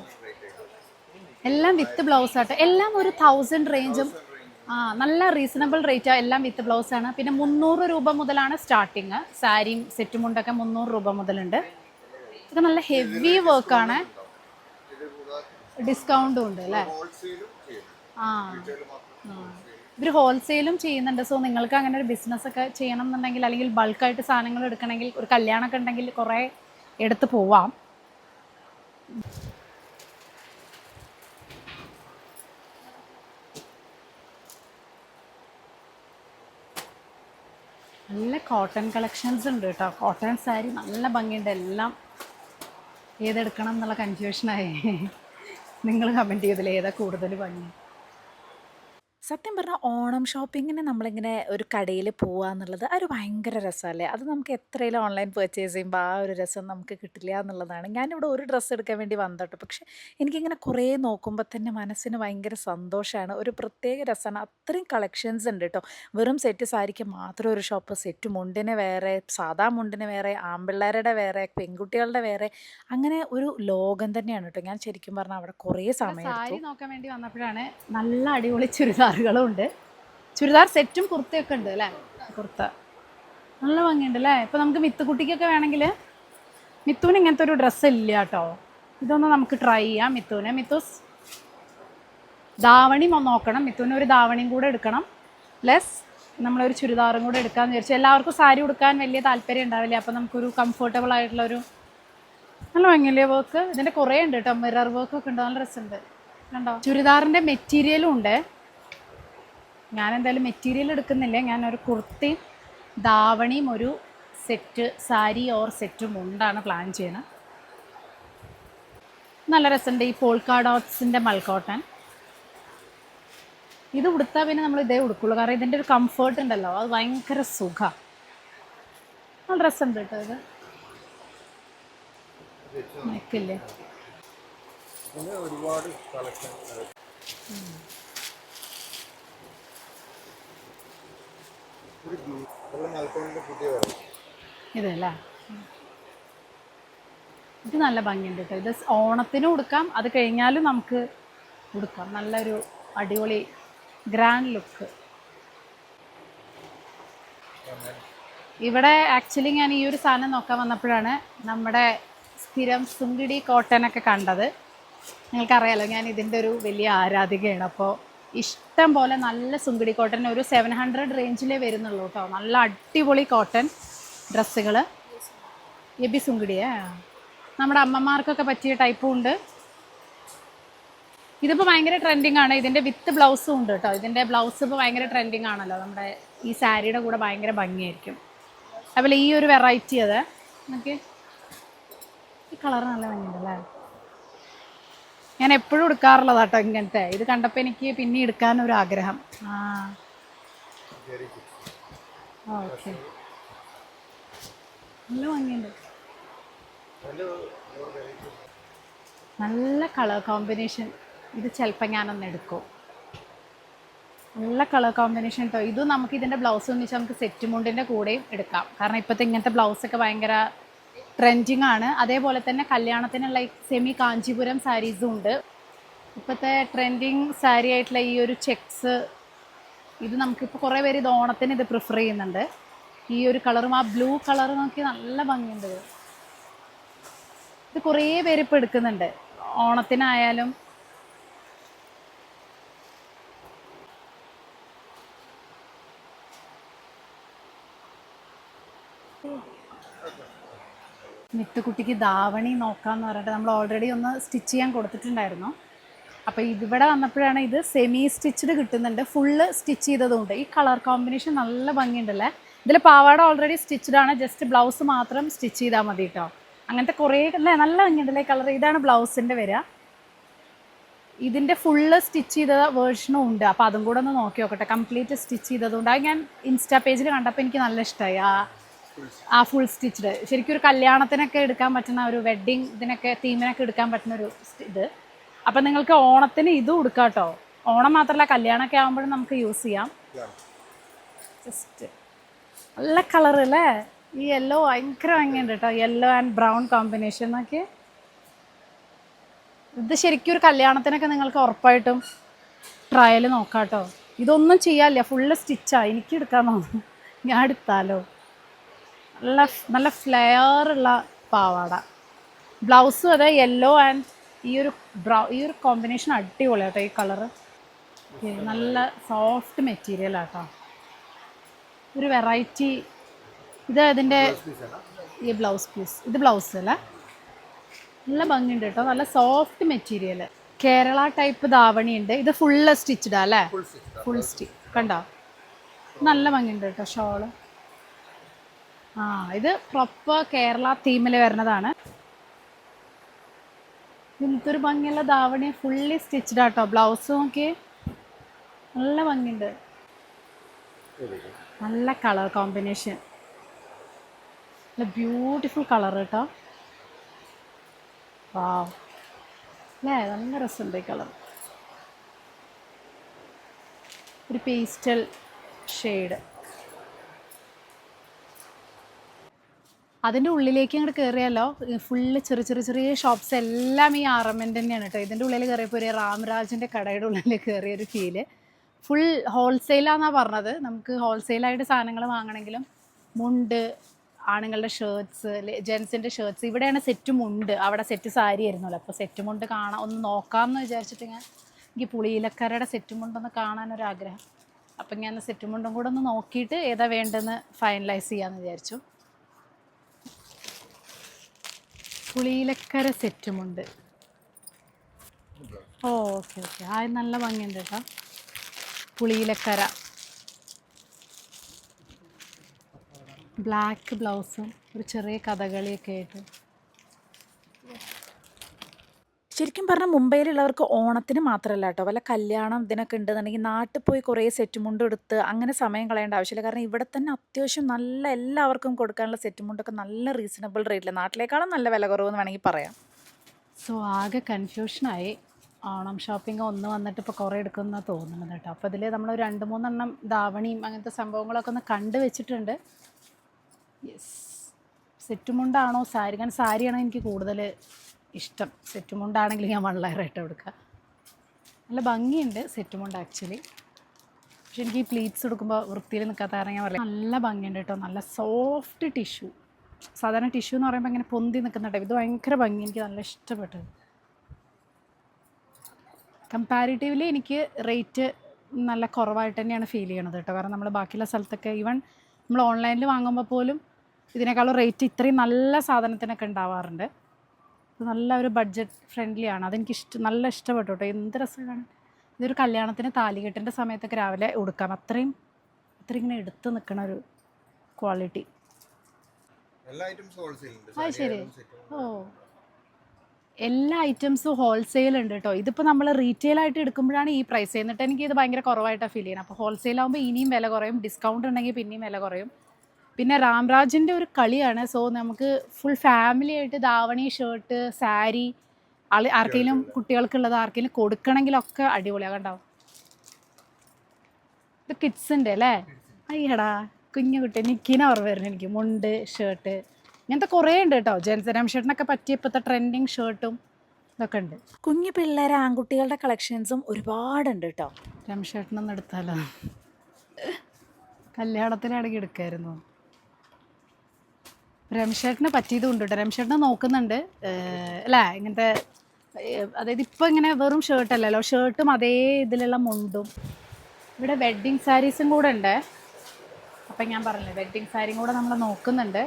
എല്ലാം വിത്ത് ബ്ലൗസ് ആട്ടോ. എല്ലാം ഒരു 1000 റേഞ്ചും. നല്ല റീസണബിൾ റേറ്റാണ്. എല്ലാം വിത്ത് ബ്ലൗസ് ആണ്. പിന്നെ 300 രൂപ മുതലാണ് സ്റ്റാർട്ടിങ്. സാരിയും സെറ്റ് മുണ്ടൊക്കെ 300 രൂപ മുതലുണ്ട്. ഇതൊക്കെ നല്ല ഹെവി വർക്കാണ്. ഡിസ്കൗണ്ടും ഉണ്ട് അല്ലേ? ഇവർ ഹോൾസെയിലും ചെയ്യുന്നുണ്ട്. സോ നിങ്ങൾക്ക് അങ്ങനെ ഒരു ബിസിനസ്സൊക്കെ ചെയ്യണം എന്നുണ്ടെങ്കിൽ, അല്ലെങ്കിൽ ബൾക്കായിട്ട് സാധനങ്ങൾ എടുക്കണമെങ്കിൽ, ഒരു കല്യാണമൊക്കെ ഉണ്ടെങ്കിൽ കുറേ എടുത്ത് പോവാം. നല്ല കോട്ടൺ കളക്ഷൻസ് ഉണ്ട് കേട്ടോ. കോട്ടൺ സാരി നല്ല ഭംഗിയുണ്ട്. എല്ലാം ഏതെടുക്കണം എന്നുള്ള കൺഫ്യൂഷനായി. നിങ്ങൾ കമൻറ്റ് ചെയ്തില്ലേ ഏതാ കൂടുതൽ ഭംഗി? സത്യം പറഞ്ഞാൽ ഓണം ഷോപ്പിങ്ങിന് നമ്മളിങ്ങനെ ഒരു കടയിൽ പോവുക എന്നുള്ളത് ഒരു ഭയങ്കര രസമല്ലേ? അത് നമുക്ക് എത്രയും ഓൺലൈൻ പർച്ചേസ് ചെയ്യുമ്പോൾ ആ ഒരു രസം നമുക്ക് കിട്ടില്ല എന്നുള്ളതാണ്. ഞാനിവിടെ ഒരു ഡ്രസ്സ് എടുക്കാൻ വേണ്ടി വന്നിട്ട്, പക്ഷെ എനിക്കിങ്ങനെ കുറേ നോക്കുമ്പോൾ തന്നെ മനസ്സിന് ഭയങ്കര സന്തോഷമാണ്. ഒരു പ്രത്യേക രസമാണ്. അത്രയും കളക്ഷൻസ് ഉണ്ട് കേട്ടോ. വെറും സെറ്റ് സാരിക്ക് മാത്രം ഒരു ഷോപ്പ്, സെറ്റ് മുണ്ടിന് വേറെ, സാധാ മുണ്ടിന് വേറെ, ആൺപിള്ളേരുടെ വേറെ, പെൺകുട്ടികളുടെ വേറെ, അങ്ങനെ ഒരു ലോകം തന്നെയാണ് കേട്ടോ. ഞാൻ ശരിക്കും പറഞ്ഞാൽ അവിടെ കുറേ സമയം സാരി നോക്കാൻ വേണ്ടി വന്നപ്പോഴാണ് നല്ല അടിപൊളി ചുരിദാറുകളും ഉണ്ട്. ചുരിദാർ സെറ്റും കുർത്തയൊക്കെ ഉണ്ട് അല്ലേ? കുർത്ത നല്ല ഭംഗിയുണ്ട് അല്ലേ? ഇപ്പോൾ നമുക്ക് മിത്തുകുട്ടിക്കൊക്കെ വേണമെങ്കിൽ, മിത്തുവിന് ഇങ്ങനത്തെ ഒരു ഡ്രസ്സ് ഇല്ല കേട്ടോ. ഇതൊന്ന് നമുക്ക് ട്രൈ ചെയ്യാം. മിത്തൂസ് ധാവണി നോക്കണം. മിത്തുവിന് ഒരു ധാവണിയും കൂടെ എടുക്കണം, പ്ലസ് നമ്മളൊരു ചുരിദാറും കൂടെ എടുക്കാമെന്ന് വിചാരിച്ചു. എല്ലാവർക്കും സാരി ഉടുക്കാൻ വലിയ താല്പര്യം ഉണ്ടാവില്ല. അപ്പോൾ നമുക്കൊരു കംഫർട്ടബിൾ ആയിട്ടുള്ളൊരു നല്ല ഭംഗിയില്ലേ വർക്ക്. ഇതിൻ്റെ കുറേ ഉണ്ട് കേട്ടോ. മിറർ വർക്കൊക്കെ ഉണ്ട്, നല്ല രസമുണ്ട് കണ്ടോ. ചുരിദാറിൻ്റെ മെറ്റീരിയലും ഉണ്ട്. ഞാൻ എന്തായാലും മെറ്റീരിയൽ എടുക്കുന്നില്ല. ഞാനൊരു കുർത്തിയും ധാവണിയും ഒരു സെറ്റ് സാരി ഓർ സെറ്റും ഉണ്ടാണ് പ്ലാൻ ചെയ്യുന്നത്. നല്ല രസമുണ്ട്. ഈ പോൾക്കാ ഡോട്ട്സിൻ്റെ മൽക്കോട്ടൺ ഇത് ഉടുത്താൽ പിന്നെ നമ്മൾ ഇതേ ഉടുക്കുള്ളൂ. കാരണം ഇതിൻ്റെ ഒരു കംഫേർട്ട് ഉണ്ടല്ലോ, അത് ഭയങ്കര സുഖമാണ്. നല്ല രസമുണ്ട് കേട്ടോ. ഇത് നെക്കില്ലേ? ഒരുപാട് ഇതല്ലേ? ഇത് നല്ല ഭംഗിയുണ്ട് കേട്ടോ. ഇത് ഓണത്തിനും ഉടുക്കാം, അത് കഴിഞ്ഞാലും നമുക്ക് ഉടുക്കാം. നല്ലൊരു അടിപൊളി ഗ്രാൻഡ് ലുക്ക്. ഇവിടെ ആക്ച്വലി ഞാൻ ഈ ഒരു സാധനം നോക്കാൻ വന്നപ്പോഴാണ് നമ്മുടെ സ്ഥിരം സുങ്കിടി കോട്ടനൊക്കെ കണ്ടത്. നിങ്ങൾക്കറിയാലോ ഞാൻ ഇതിൻ്റെ ഒരു വലിയ ആരാധികയാണ്. അപ്പോൾ ഇഷ്ടം പോലെ നല്ല സുങ്കിടി കോട്ടൺ ഒരു 700 റേഞ്ചിലേ വരുന്നുള്ളൂ കേട്ടോ. നല്ല അടിപൊളി കോട്ടൺ ഡ്രസ്സുകൾ. എബി സുങ്കിടിയേ നമ്മുടെ അമ്മമാർക്കൊക്കെ പറ്റിയ ടൈപ്പും ഉണ്ട്. ഇതിപ്പോൾ ഭയങ്കര ട്രെൻഡിങ് ആണ്. ഇതിൻ്റെ വിത്ത് ബ്ലൗസും ഉണ്ട് കേട്ടോ. ഇതിൻ്റെ ബ്ലൗസ് ഇപ്പോൾ ഭയങ്കര ട്രെൻഡിങ് ആണല്ലോ. നമ്മുടെ ഈ സാരിയുടെ കൂടെ ഭയങ്കര ഭംഗിയായിരിക്കും. അതുപോലെ ഈ ഒരു വെറൈറ്റി അത് നോക്കി, ഈ കളർ നല്ല ഭംഗിയുണ്ടല്ലേ? ഞാൻ എപ്പോഴും എടുക്കാറുള്ളത് കേട്ടോ ഇങ്ങനത്തെ. ഇത് കണ്ടപ്പോൾ എനിക്ക് പിന്നെ എടുക്കാനൊരു ആഗ്രഹം. ഓക്കെ, നല്ല ഭംഗിയുണ്ട്. നല്ല കളർ കോമ്പിനേഷൻ. ഇത് ചിലപ്പോൾ ഞാനൊന്ന് എടുക്കും. നല്ല കളർ കോമ്പിനേഷൻ കേട്ടോ. ഇതും നമുക്ക് ഇതിൻ്റെ ബ്ലൗസ് ഒന്നിച്ച് നമുക്ക് സെറ്റ് മുണ്ടിൻ്റെ കൂടെയും എടുക്കാം. കാരണം ഇപ്പോഴത്തെ ഇങ്ങനത്തെ ബ്ലൗസൊക്കെ ഭയങ്കര ട്രെൻഡിങ് ആണ്. അതേപോലെ തന്നെ കല്യാണത്തിനുള്ള സെമി കാഞ്ചീപുരം സാരീസും ഉണ്ട്. ഇപ്പോഴത്തെ ട്രെൻഡിങ് സാരി ആയിട്ടുള്ള ഈ ഒരു ചെക്സ്, ഇത് നമുക്കിപ്പോൾ കുറേ പേര് ഇത് ഓണത്തിന് ഇത് പ്രിഫർ ചെയ്യുന്നുണ്ട്. ഈ ഒരു കളറും ആ ബ്ലൂ കളർ നോക്കി നല്ല ഭംഗിയുണ്ട്. ഇത് കുറേ പേര് ഇപ്പോൾ എടുക്കുന്നുണ്ട് ഓണത്തിനായാലും. മിത്തുക്കുട്ടിക്ക് ധാവണി നോക്കാമെന്ന് പറഞ്ഞിട്ട് നമ്മൾ ഓൾറെഡി ഒന്ന് സ്റ്റിച്ച് ചെയ്യാൻ കൊടുത്തിട്ടുണ്ടായിരുന്നു. അപ്പോൾ ഇതിവിടെ വന്നപ്പോഴാണ് ഇത് സെമി സ്റ്റിച്ച്ഡ് കിട്ടുന്നുണ്ട്, ഫുള്ള് സ്റ്റിച്ച് ചെയ്തതുകൊണ്ട്. ഈ കളർ കോമ്പിനേഷൻ നല്ല ഭംഗിയുണ്ടല്ലേ. ഇതിൽ പാവാട ഓൾറെഡി സ്റ്റിച്ച്ഡ് ആണ്, ജസ്റ്റ് ബ്ലൗസ് മാത്രം സ്റ്റിച്ച് ചെയ്താൽ മതി കേട്ടോ. അങ്ങനത്തെ കുറേ അല്ലേ, നല്ല ഭംഗിയുണ്ടല്ലേ കളർ. ഇതാണ് ബ്ലൗസിൻ്റെ വരിക. ഇതിൻ്റെ ഫുള്ള് സ്റ്റിച്ച് ചെയ്ത വേർഷനും ഉണ്ട്. അപ്പോൾ അതും കൂടെ ഒന്ന് നോക്കി നോക്കട്ടെ. കംപ്ലീറ്റ് സ്റ്റിച്ച് ചെയ്തതുകൊണ്ട് അത് ഞാൻ ഇൻസ്റ്റാ പേജിൽ കണ്ടപ്പോൾ എനിക്ക് നല്ല ഇഷ്ടമായി. ആ ഫുൾ സ്റ്റിച്ച്ഡ് ശരിക്കും ഒരു കല്യാണത്തിനൊക്കെ എടുക്കാൻ പറ്റുന്ന ഒരു വെഡ്ഡിങ് ഇതിനൊക്കെ തീമിനൊക്കെ എടുക്കാൻ പറ്റുന്ന ഒരു ഇത്. അപ്പം നിങ്ങൾക്ക് ഓണത്തിന് ഇതും എടുക്കാം കേട്ടോ. ഓണം മാത്രമല്ല, കല്യാണമൊക്കെ ആകുമ്പോഴും നമുക്ക് യൂസ് ചെയ്യാം. ജസ്റ്റ് നല്ല കളർ അല്ലേ. ഈ യെല്ലോ ഭയങ്കര ഭംഗിയുണ്ട് കേട്ടോ. യെല്ലോ ആൻഡ് ബ്രൗൺ കോമ്പിനേഷൻ നോക്കി. ഇത് ശരിക്കും ഒരു കല്യാണത്തിനൊക്കെ നിങ്ങൾക്ക് ഉറപ്പായിട്ടും ട്രയൽ നോക്കാം കേട്ടോ. ഇതൊന്നും ചെയ്യാനില്ല, ഫുള്ള് സ്റ്റിച്ചാണ്. എനിക്ക് എടുക്കാൻ തോന്നുന്നു, ഞാൻ എടുത്താലോ. നല്ല നല്ല ഫ്ലെയർ ഉള്ള പാവാട. ബ്ലൗസും അതെ യെല്ലോ ആൻഡ് ഈ ഒരു കോമ്പിനേഷൻ അടിപൊളിയാണ് കേട്ടോ. ഈ കളറ് നല്ല സോഫ്റ്റ് മെറ്റീരിയലാട്ടോ. ഒരു വെറൈറ്റി. ഇത് അതിൻ്റെ ഈ ബ്ലൗസ് പീസ്, ഇത് ബ്ലൗസ് അല്ലേ, നല്ല ഭംഗിയുണ്ട് കേട്ടോ. നല്ല soft material. Kerala type davani ഉണ്ട്. ഇത് ഫുള്ള് സ്റ്റിച്ച്ഡാ അല്ലേ, ഫുൾ സ്റ്റിച്ച് കണ്ടോ. നല്ല ഭംഗിയുണ്ട് കേട്ടോ ഷോള്. ഇത് പ്രോപ്പർ കേരള തീമിൽ വരുന്നതാണ്. ഇതൊരു ഭംഗിയുള്ള ധാവണി, ഫുള്ളി സ്റ്റിച്ച്ഡ് ആട്ടോ. ബ്ലൗസ് നോക്കി നല്ല ഭംഗിയുണ്ട്. നല്ല കളർ കോമ്പിനേഷൻ, നല്ല ബ്യൂട്ടിഫുൾ കളർ കേട്ടോ. വാവ് അല്ലേ, നല്ല രസമുണ്ട് ഈ കളർ. ഒരു പേസ്റ്റൽ ഷെയ്ഡ്. അതിൻ്റെ ഉള്ളിലേക്ക് അങ്ങോട്ട് കയറിയാലോ ഫുള്ള് ചെറിയ ചെറിയ ചെറിയ ഷോപ്സ് എല്ലാം ഈ ആർണമെൻ്റ് തന്നെയാണ് കേട്ടോ. ഇതിൻ്റെ ഉള്ളിൽ കയറിയപ്പോൾ ഒരു രാംരാജിൻ്റെ കടയുടെ ഉള്ളിൽ കയറിയൊരു ഫീല്. ഫുൾ ഹോൾസെയിലാണെന്നാണ് പറഞ്ഞത്. നമുക്ക് ഹോൾസെയിലായിട്ട് സാധനങ്ങൾ വാങ്ങണമെങ്കിലും മുണ്ട്, ആണുങ്ങളുടെ ഷർട്ട്സ്, ജെൻസിൻ്റെ ഷർട്ട്സ്, ഇവിടെയാണ് സെറ്റ് മുണ്ട്. അവിടെ സെറ്റ് സാരി ആയിരുന്നല്ലോ. അപ്പോൾ സെറ്റ് മുണ്ട് കാണാൻ ഒന്ന് നോക്കാമെന്ന് വിചാരിച്ചിട്ട് എനിക്ക് പുളിയിലക്കരയുടെ സെറ്റ് മുണ്ടൊന്ന് കാണാനൊരാഗ്രഹം. അപ്പം ഞാൻ സെറ്റ് മുണ്ടും കൂടെ ഒന്ന് നോക്കിയിട്ട് ഏതാ വേണ്ടതെന്ന് ഫൈനലൈസ് ചെയ്യാമെന്ന് വിചാരിച്ചു. പുളിയിലക്കര സെറ്റുമുണ്ട്. ഓക്കെ ഓക്കെ, നല്ല ഭംഗിയുണ്ട് കേട്ടോ. പുളിയിലക്കര ബ്ലാക്ക് ബ്ലൗസും ഒരു ചെറിയ കഥകളിയൊക്കെ ആയിട്ട്. ശരിക്കും പറഞ്ഞാൽ മുംബൈയിലുള്ളവർക്ക് ഓണത്തിന് മാത്രമല്ല കേട്ടോ, വല്ല കല്യാണം ഇതിനൊക്കെ ഉണ്ടെന്നുണ്ടെങ്കിൽ നാട്ടിൽ പോയി കുറേ സെറ്റ് മുണ്ട് എടുത്ത് അങ്ങനെ സമയം കളയേണ്ട ആവശ്യമില്ല. കാരണം ഇവിടെ തന്നെ അത്യാവശ്യം നല്ല എല്ലാവർക്കും കൊടുക്കാനുള്ള സെറ്റ് മുണ്ടൊക്കെ നല്ല റീസണബിൾ റേറ്റിൽ, നാട്ടിലേക്കാളും നല്ല വില കുറവെന്ന് വേണമെങ്കിൽ പറയാം. സോ ആകെ കൺഫ്യൂഷനായി. ഓണം ഷോപ്പിംഗ് ഒന്ന് വന്നിട്ട് ഇപ്പോൾ കുറേ എടുക്കുമെന്നാണ് തോന്നുന്നത് കേട്ടോ. അപ്പോൾ ഇതിൽ നമ്മൾ 2-3 ധാവണിയും അങ്ങനത്തെ സംഭവങ്ങളൊക്കെ ഒന്ന് കണ്ടു വെച്ചിട്ടുണ്ട്. യെസ്, സെറ്റ് മുണ്ടാണോ സാരി? കാരണം സാരിയാണോ എനിക്ക് കൂടുതൽ ഇഷ്ടം. സെറ്റ് മുണ്ടാണെങ്കിൽ ഞാൻ 1 ലെയർ ആയിട്ട് എടുക്കുക. നല്ല ഭംഗിയുണ്ട് സെറ്റ് മുണ്ട് ആക്ച്വലി. പക്ഷെ എനിക്ക് ഈ പ്ലീറ്റ്സ് എടുക്കുമ്പോൾ വൃത്തിയിൽ നിൽക്കാത്ത കാരണം ഞാൻ പറയാം. നല്ല ഭംഗിയുണ്ട് കേട്ടോ. നല്ല സോഫ്റ്റ് ടിഷ്യൂ. സാധാരണ ടിഷ്യൂ എന്ന് പറയുമ്പോൾ ഇങ്ങനെ പൊന്തി നിൽക്കുന്ന ടൈപ്പ്. ഇത് ഭയങ്കര ഭംഗി, എനിക്ക് നല്ല ഇഷ്ടപ്പെട്ടു. കമ്പാരിറ്റീവ്ലി എനിക്ക് റേറ്റ് നല്ല കുറവായിട്ട് തന്നെയാണ് ഫീൽ ചെയ്യണത് കേട്ടോ. കാരണം നമ്മൾ ബാക്കിയുള്ള സ്ഥലത്തൊക്കെ ഈവൻ നമ്മൾ ഓൺലൈനിൽ വാങ്ങുമ്പോൾ പോലും ഇതിനേക്കാളും റേറ്റ് ഇത്രയും നല്ല സാധനത്തിനൊക്കെ ഉണ്ടാവാറുണ്ട്. ഇത് നല്ല ഒരു ബഡ്ജറ്റ് ഫ്രണ്ട്ലി ആണ്. അതെനിക്ക് നല്ല ഇഷ്ടപ്പെട്ടു കേട്ടോ. എന്ത് രസമാണ്. ഇതൊരു കല്യാണത്തിന് താലികെട്ടിൻ്റെ സമയത്തൊക്കെ രാവിലെ ഉടുക്കാം. അത്രയും ഇങ്ങനെ എടുത്ത് നിൽക്കണ ഒരു ക്വാളിറ്റി. ശരി. എല്ലാ ഐറ്റംസും ഹോൾസെയിൽ ഉണ്ട് കേട്ടോ. ഇതിപ്പോൾ നമ്മൾ റീറ്റെയിൽ ആയിട്ട് എടുക്കുമ്പോഴാണ് ഈ പ്രൈസ്. എന്നിട്ട് എനിക്ക് ഇത് ഭയങ്കര കുറവായിട്ടാണ് ഫീൽ ചെയ്യുന്നത്. അപ്പോൾ ഹോൾസെയിൽ ആകുമ്പോൾ ഇനിയും വില കുറയും, ഡിസ്കൗണ്ട് ഉണ്ടെങ്കിൽ പിന്നെയും വില കുറയും. പിന്നെ രാംരാജിൻ്റെ ഒരു കളിയാണ്. സോ നമുക്ക് ഫുൾ ഫാമിലി ആയിട്ട് ധാവണി, ഷർട്ട്, സാരി, ആർക്കെങ്കിലും കുട്ടികൾക്കുള്ളത് ആർക്കെങ്കിലും കൊടുക്കണമെങ്കിലൊക്കെ അടിപൊളിയാണ് കണ്ടോ. ഇത് കിഡ്സിൻ്റെ അല്ലേ? അയ്യടാ കുഞ്ഞു കുട്ടി, നിക്കിനെ ഓർമ്മ വരുന്നു എനിക്ക്. മുണ്ട്, ഷർട്ട്, ഇങ്ങനത്തെ കുറേ ഉണ്ട് കേട്ടോ. ജെൻസ് രാംഷേട്ടിനൊക്കെ പറ്റിയ ഇപ്പോഴത്തെ ട്രെൻഡിങ് ഷർട്ടും ഇതൊക്കെ ഉണ്ട്. കുഞ്ഞു പിള്ളേരെ ആൺകുട്ടികളുടെ കളക്ഷൻസും ഒരുപാടുണ്ട് കേട്ടോ. രാംഷേട്ടിനൊന്നും എടുത്താലോ, കല്യാണത്തിനാണെങ്കിൽ എടുക്കായിരുന്നു. രംഷേട്ടന് പറ്റിയതും ഉണ്ട് കേട്ടോ. രംഷേട്ടനെ നോക്കുന്നുണ്ട് അല്ലേ ഇങ്ങനത്തെ അതായത് ഇപ്പോൾ ഇങ്ങനെ വെറും ഷർട്ടല്ലല്ലോ, ഷർട്ടും അതേ ഇതിലുള്ള മുണ്ടും. ഇവിടെ വെഡ്ഡിങ് സാരീസും കൂടെ ഉണ്ട്. അപ്പം ഞാൻ പറഞ്ഞില്ലേ വെഡ്ഡിങ് സാരിയും കൂടെ നമ്മൾ നോക്കുന്നുണ്ട്.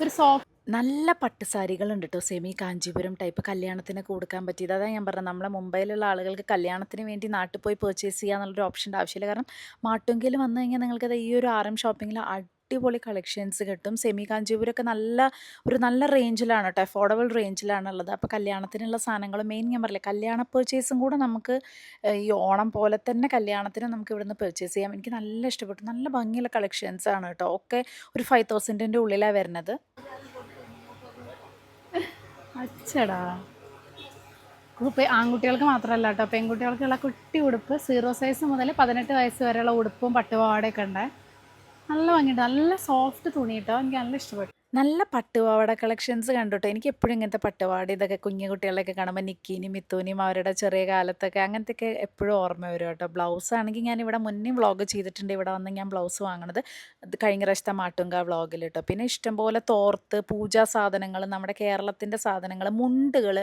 ഒരു സോഫ്റ്റ് നല്ല പട്ട് സാരികളുണ്ട് കേട്ടോ, സെമി കാഞ്ചീപുരം ടൈപ്പ്, കല്യാണത്തിനൊക്കെ കൊടുക്കാൻ പറ്റിയത്. അതാണ് ഞാൻ പറഞ്ഞത്, നമ്മളെ മുംബൈയിലുള്ള ആളുകൾക്ക് കല്യാണത്തിന് വേണ്ടി നാട്ടിൽ പോയി പർച്ചേസ് ചെയ്യുക എന്നുള്ളൊരു ഓപ്ഷൻ്റെ ആവശ്യമില്ല. കാരണം മാട്ടുങ്കയിൽ വന്നു കഴിഞ്ഞാൽ നിങ്ങൾക്കത് ഈ ഒരു RM ഷോപ്പിങ്ങിൽ അടിപൊളി കളക്ഷൻസ് കിട്ടും. സെമി കാഞ്ചീപുരമൊക്കെ നല്ല റേഞ്ചിലാണ് കേട്ടോ, അഫോർഡബിൾ റേഞ്ചിലാണുള്ളത്. അപ്പോൾ കല്യാണത്തിനുള്ള സാധനങ്ങൾ മെയിൻ ഞാൻ പറഞ്ഞില്ലേ, കല്യാണ പർച്ചേസും കൂടെ നമുക്ക് ഈ ഓണം പോലെ തന്നെ കല്യാണത്തിന് നമുക്ക് ഇവിടുന്ന് പർച്ചേസ് ചെയ്യാം. എനിക്ക് നല്ല ഇഷ്ടപ്പെട്ടു, നല്ല ഭംഗിയുള്ള കളക്ഷൻസ് ആണ് കേട്ടോ. ഒക്കെ ഒരു 5000-ൻ്റെ ഉള്ളിലാണ് വരുന്നത്. അച്ചടാ, ആൺകുട്ടികൾക്ക് മാത്രമല്ല കേട്ടോ, പെൺകുട്ടികൾക്കുള്ള കുട്ടി ഉടുപ്പ് 0 സൈസ് മുതൽ 18 വയസ്സ് വരെയുള്ള ഉടുപ്പും പട്ടുപാവാടയൊക്കെ ഉണ്ട്. നല്ല ഭംഗിയുണ്ട്, നല്ല സോഫ്റ്റ് തുണി കേട്ടോ, എനിക്ക് നല്ല ഇഷ്ടപ്പെട്ടു. നല്ല പട്ടുപാവാട കളക്ഷൻസ് കണ്ടുട്ടോ. എനിക്ക് എപ്പോഴും ഇങ്ങനത്തെ പട്ടുപാവാട ഇതൊക്കെ കുഞ്ഞു കുട്ടികളൊക്കെ കാണുമ്പോൾ നിക്കീനും മിത്തൂനിയും അവരുടെ ചെറിയ കാലത്തൊക്കെ അങ്ങനത്തെയൊക്കെ എപ്പോഴും ഓർമ്മ വരും കേട്ടോ. ബ്ലൗസ് ആണെങ്കിൽ ഞാൻ ഇവിടെ മുന്നേ വ്ളോഗ് ചെയ്തിട്ടുണ്ട്, ഇവിടെ വന്ന് ഞാൻ ബ്ലൗസ് വാങ്ങണത് കഴിഞ്ഞ പ്രാവശ്യത്തെ മാട്ടുങ്ക വ്ളോഗിൽ കേട്ടോ. പിന്നെ ഇഷ്ടംപോലെ തോർത്ത്, പൂജാ സാധനങ്ങൾ, നമ്മുടെ കേരളത്തിൻ്റെ സാധനങ്ങൾ, മുണ്ടുകൾ,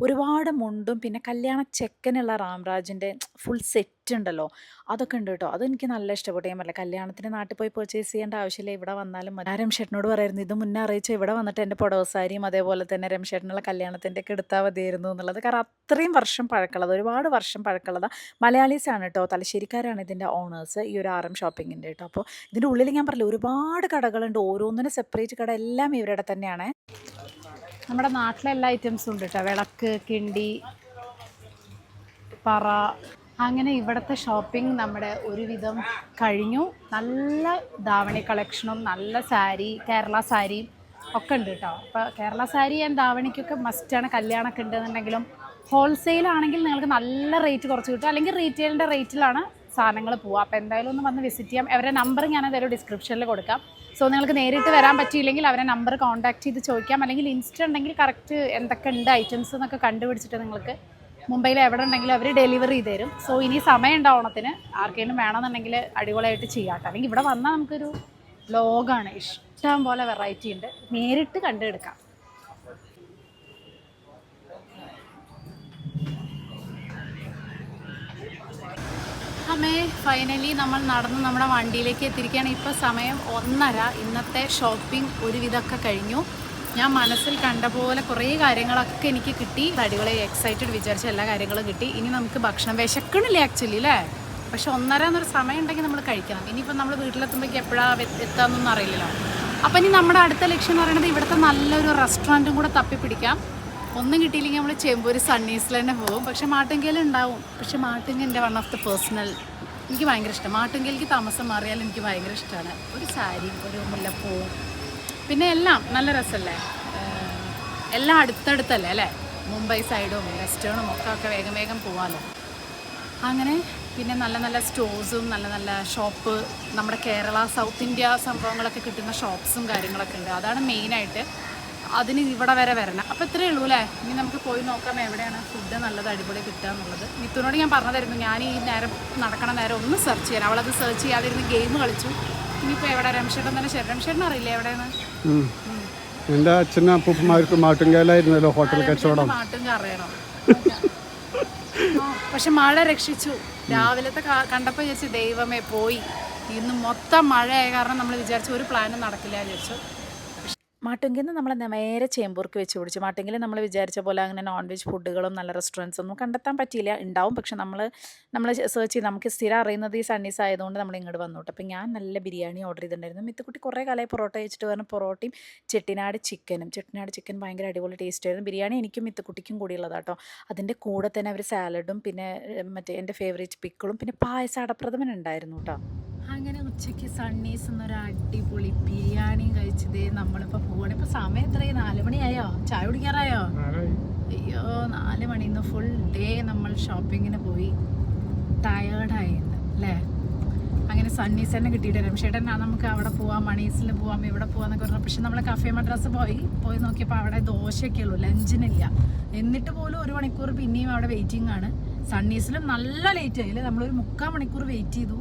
ഒരുപാട് മുണ്ടും, പിന്നെ കല്യാണ ചെക്കനുള്ള രാംരാജിൻ്റെ ഫുൾ സെറ്റ് ഉണ്ടല്ലോ, അതൊക്കെ ഉണ്ട് കേട്ടോ. അതെനിക്ക് നല്ല ഇഷ്ടപ്പെട്ടു. ഞാൻ പറഞ്ഞില്ല, കല്യാണത്തിന് നാട്ടിൽ പോയി പർച്ചേസ് ചെയ്യേണ്ട ആവശ്യമില്ല, ഇവിടെ വന്നാലും മതി. രംഷേട്ടനോട് പറയായിരുന്നു ഇത് മുന്നേ അറിയിച്ച ഇവിടെ വന്നിട്ട് എൻ്റെ പുടവസാരിയും അതേപോലെ തന്നെ രംഷേട്ടനുള്ള കല്യാണത്തിൻ്റെ ഒക്കെ എടുത്താൽ മതിയായിരുന്നു എന്നുള്ളത്. കാരണം അത്രയും വർഷം പഴക്കമുള്ളത്, ഒരുപാട് വർഷം പഴക്കമുള്ളതാണ്. മലയാളീസാണ് കേട്ടോ, തലശ്ശേരിക്കാരാണ് ഇതിൻ്റെ ഓണേഴ്സ്, ഈ ഒരു RM ഷോപ്പിങ്ങിൻ്റെ കേട്ടോ. അപ്പോൾ ഇതിൻ്റെ ഉള്ളിൽ ഞാൻ പറഞ്ഞില്ല ഒരുപാട് കടകളുണ്ട്, ഓരോന്നിനും സെപ്പറേറ്റ് കട, എല്ലാം ഇവരുടെ തന്നെയാണ്. നമ്മുടെ നാട്ടിലെ എല്ലാ ഐറ്റംസും ഉണ്ട് കേട്ടോ, വിളക്ക്, കിണ്ടി, പറ, അങ്ങനെ ഇവിടുത്തെ ഷോപ്പിംഗ് നമ്മുടെ ഒരുവിധം കഴിഞ്ഞു. നല്ല ധാവണി കളക്ഷനും നല്ല സാരി, കേരള സാരിയും ഒക്കെ ഉണ്ട് കേട്ടോ. അപ്പോൾ കേരള സാരി ആൻഡ് ധാവണിക്കൊക്കെ മസ്റ്റാണ്. കല്യാണമൊക്കെ ഉണ്ടെന്നുണ്ടെങ്കിലും ഹോൾസെയിലാണെങ്കിൽ നിങ്ങൾക്ക് നല്ല റേറ്റ് കുറച്ച് കിട്ടും, അല്ലെങ്കിൽ റീറ്റെയിലിൻ്റെ റേറ്റിലാണ് സാധനങ്ങൾ പോവുക. അപ്പോൾ എന്തായാലും ഒന്ന് വന്ന് വിസിറ്റ് ചെയ്യാം. അവരുടെ നമ്പർ ഞാൻ എന്തായാലും ഡിസ്ക്രിപ്ഷനിൽ കൊടുക്കാം. സോ നിങ്ങൾക്ക് നേരിട്ട് വരാൻ പറ്റിയില്ലെങ്കിൽ അവരെ നമ്പർ കോൺടാക്ട് ചെയ്ത് ചോദിക്കാം, അല്ലെങ്കിൽ ഇൻസ്റ്റ ഉണ്ടെങ്കിൽ കറക്റ്റ് എന്തൊക്കെ ഉണ്ട് ഐറ്റംസ് എന്നൊക്കെ കണ്ടുപിടിച്ചിട്ട് നിങ്ങൾക്ക് മുംബൈയിൽ എവിടെ ഉണ്ടെങ്കിലും അവർ ഡെലിവറി ചെയ്ത് തരും. സോ ഇനി സമയം ഉണ്ട് ഓണത്തിന്, ആർക്കെങ്കിലും വേണമെന്നുണ്ടെങ്കിൽ അടിപൊളിയായിട്ട് ചെയ്യാം കേട്ടോ. അല്ലെങ്കിൽ ഇവിടെ വന്നാൽ നമുക്കൊരു വ്ലോഗാണ്, ഇഷ്ടം പോലെ വെറൈറ്റി ഉണ്ട്, നേരിട്ട് കണ്ടെടുക്കാം. അമ്മേ ഫൈനലി നമ്മൾ നടന്ന് നമ്മുടെ വണ്ടിയിലേക്ക് എത്തിയിരിക്കുകയാണ്. ഇപ്പോൾ സമയം 1:30. ഇന്നത്തെ ഷോപ്പിംഗ് ഒരുവിധമൊക്കെ കഴിഞ്ഞു. ഞാൻ മനസ്സിൽ കണ്ട പോലെ കുറേ കാര്യങ്ങളൊക്കെ എനിക്ക് കിട്ടി. അടിപൊളി എക്സൈറ്റഡ് വിചാരിച്ച എല്ലാ കാര്യങ്ങളും കിട്ടി. ഇനി നമുക്ക് ഭക്ഷണം വിശക്കണില്ല ആക്ച്വലി അല്ലേ, പക്ഷെ 1:30 എന്നൊരു സമയം ഉണ്ടെങ്കിൽ നമ്മൾ കഴിക്കണം. ഇനിയിപ്പോൾ നമ്മൾ വീട്ടിലെത്തുമ്പോഴേക്ക് എപ്പോഴാണ് എത്താമെന്നൊന്നും അറിയില്ലല്ലോ. അപ്പം ഇനി നമ്മുടെ അടുത്ത ലക്ഷ്യം എന്ന് പറയുന്നത് ഇവിടുത്തെ നല്ലൊരു റെസ്റ്റോറൻറ്റും കൂടെ തപ്പിപ്പിടിക്കാം. ഒന്നും കിട്ടിയില്ലെങ്കിൽ നമ്മൾ ചെമ്പൂർ സണ്ണീസിൽ തന്നെ പോകും. പക്ഷേ മാട്ടുങ്കൽ ഉണ്ടാവും. പക്ഷേ മാട്ടുങ്കൽ എൻ്റെ വൺ ഓഫ് ദ പേഴ്സണൽ, എനിക്ക് ഭയങ്കര ഇഷ്ടം. മാട്ടുങ്കലിലേക്ക് താമസം മാറിയാൽ എനിക്ക് ഭയങ്കര ഇഷ്ടമാണ്. ഒരു സാരിയും ഒരു മുല്ലപ്പൂവും പിന്നെ എല്ലാം നല്ല രസമല്ലേ, എല്ലാം അടുത്തടുത്തല്ലേ അല്ലേ, മുംബൈ സൈഡും വെസ്റ്റേണും ഒക്കെ വേഗം വേഗം പോകാമല്ലോ. അങ്ങനെ പിന്നെ നല്ല നല്ല സ്റ്റോഴ്സും നല്ല നല്ല ഷോപ്പ്, നമ്മുടെ കേരള സൗത്ത് ഇന്ത്യ സംഭവങ്ങളൊക്കെ കിട്ടുന്ന ഷോപ്സും കാര്യങ്ങളൊക്കെ ഉണ്ട്. അതാണ് മെയിനായിട്ട്. അതിന് ഇവിടെ വരെ വരണം. അപ്പോൾ ഇത്രയേ ഉള്ളൂ അല്ലേ. ഇനി നമുക്ക് പോയി നോക്കാം എവിടെയാണ് ഫുഡ് നല്ലത് അടിപൊളി കിട്ടുക എന്നുള്ളത്. മിത്തുനോട് ഞാൻ പറഞ്ഞതായിരുന്നു, ഞാൻ ഈ നേരം നടക്കണ നേരം ഒന്ന് സെർച്ച് ചെയ്യാൻ. അവളത് സെർച്ച് ചെയ്യാതിരുന്ന് ഗെയിം കളിച്ചു. ഇനിയിപ്പോൾ എവിടെ രംഷേട്ടൻ തന്നെ രംഷേട്ടൻ അറിയില്ല എവിടെയാണ്. എൻ്റെ അച്ഛനും അപ്പൂപ്പന്മാർക്ക് മാട്ടുങ്കലായിരുന്നല്ലോ ഹോട്ടൽ കച്ചവടം. മാട്ടുങ്ക അറിയണം. പക്ഷെ മഴ രക്ഷിച്ചു. രാവിലത്തെ കണ്ടപ്പോൾ വിചാരിച്ചു ദൈവമേ പോയി. ഇന്ന് മൊത്തം മഴയായ കാരണം നമ്മൾ വിചാരിച്ചു ഒരു പ്ലാനും നടക്കില്ല വിചാരിച്ചു. മാട്ടുങ്കിൽ നിന്ന് നമ്മൾ നേരെ ചേമ്പൂർക്ക് വെച്ച് പിടിച്ചു. മാട്ടുങ്കിൽ നമ്മൾ വിചാരിച്ച പോലെ അങ്ങനെ നോൺ വെജ് ഫുഡുകളും നല്ല റെസ്റ്റോറൻറ്റ്സ് ഒന്നും കണ്ടെത്താൻ പറ്റിയില്ല. ഉണ്ടാവും, പക്ഷെ നമ്മൾ സെർച്ച് ചെയ്ത് നമുക്ക് സ്ഥിരം അറിയുന്നത് ഈ സണ്ണീസ് ആയതുകൊണ്ട് നമ്മൾ ഇങ്ങോട്ട് വന്നു. അപ്പോൾ ഞാൻ നല്ല ബിരിയാണി ഓർഡർ ചെയ്തിട്ടുണ്ടായിരുന്നു. മിത്തുക്കുട്ടി കുറേ കാലമായി പൊറോട്ട കഴിച്ചിട്ട് പറഞ്ഞ പൊറോട്ടയും ചെട്ടിനാട് ചിക്കൻ ഭയങ്കര അടിപൊളി ടേസ്റ്റ് ആയിരുന്നു. ബിരിയാണി എനിക്കും മിത്തുക്കുട്ടിക്കും കൂടിയുള്ളതാട്ടോ. അതിൻ്റെ കൂടെ തന്നെ അവർ സാലഡും പിന്നെ മറ്റേ എൻ്റെ ഫേവറേറ്റ് പിക്കിളും പിന്നെ പായസ അടപ്രഥമൻ ഉണ്ടായിരുന്നു കേട്ടോ. അങ്ങനെ ഉച്ചയ്ക്ക് സണ്ണീസ് എന്നൊരു അടിപൊളി ബിരിയാണിയും കഴിച്ചതേ നമ്മളിപ്പോൾ പോവാണ്. ഇപ്പോൾ സമയം എത്രയായി? 4 മണിയായോ? ചായ കുടിക്കാറായോ? അയ്യോ 4 മണി. ഇന്ന് ഫുൾ ഡേ നമ്മൾ ഷോപ്പിങ്ങിന് പോയി ടയേർഡായിരുന്നു അല്ലേ. അങ്ങനെ സണ്ണീസ് തന്നെ കിട്ടിയിട്ട് രംഷേട്ടൻ നമുക്ക് അവിടെ പോവാം, മണീസിൽ പോവാം, ഇവിടെ പോവാന്നൊക്കെ പറഞ്ഞു. പക്ഷെ നമ്മൾ കഫേ മദ്രാസ് പോയി നോക്കിയപ്പോൾ അവിടെ ദോശയൊക്കെ ഉള്ളൂ, ലഞ്ചിനില്ല. എന്നിട്ട് പോലും 1 മണിക്കൂർ പിന്നെയും അവിടെ വെയിറ്റിംഗ് ആണ്. സണ്ണീസിലും നല്ല ലേറ്റ് ആയില്ലേ, നമ്മളൊരു 3/4 മണിക്കൂർ വെയിറ്റ് ചെയ്തു.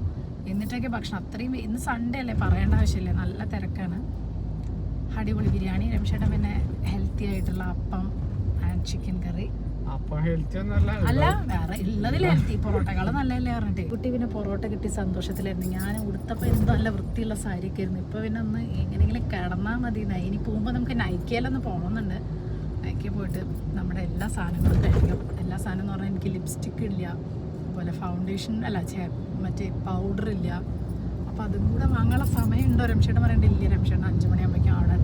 എന്നിട്ടൊക്കെ ഭക്ഷണം അത്രയും ഇന്ന് സൺഡേ അല്ലേ, പറയേണ്ട ആവശ്യമില്ല, നല്ല തിരക്കാണ്. അടിപൊളി ബിരിയാണി. രമേശേട്ടൻ പിന്നെ ഹെൽത്തി ആയിട്ടുള്ള അപ്പം ആൻഡ് ചിക്കൻ കറി. അല്ല വേറെ ഉള്ളതിൽ ഹെൽത്തി, പൊറോട്ടകളും നല്ലതല്ലേ പറഞ്ഞിട്ട്. കുട്ടി പിന്നെ പൊറോട്ട കിട്ടി സന്തോഷത്തിലായിരുന്നു. ഞാൻ ഉടുത്തപ്പോൾ എന്തോ നല്ല വൃത്തിയുള്ള സാരിയൊക്കെ ആയിരുന്നു. ഇപ്പോൾ പിന്നെ ഒന്ന് എങ്ങനെയെങ്കിലും കിടന്നാൽ മതി. ഇനി പോകുമ്പോൾ നമുക്ക് നൈക്കയിലൊന്ന് പോകണമെന്നുണ്ട്. നൈക്കയിൽ പോയിട്ട് നമ്മുടെ എല്ലാ സാധനങ്ങളും കഴിക്കും. എല്ലാ സാധനം എന്ന് പറഞ്ഞാൽ എനിക്ക് ലിപ്സ്റ്റിക്ക് ഇല്ല, അതുപോലെ ഫൗണ്ടേഷൻ അല്ല മറ്റേ പൗഡർ ഇല്ല. അപ്പോൾ അതും കൂടെ വാങ്ങാനുള്ള സമയമുണ്ടോ രമേശേട്ടൻ പറയണ്ടില്ല. രമേശേട്ടൻ 5 മണിയാകുമ്പോഴേക്കും അവിടെ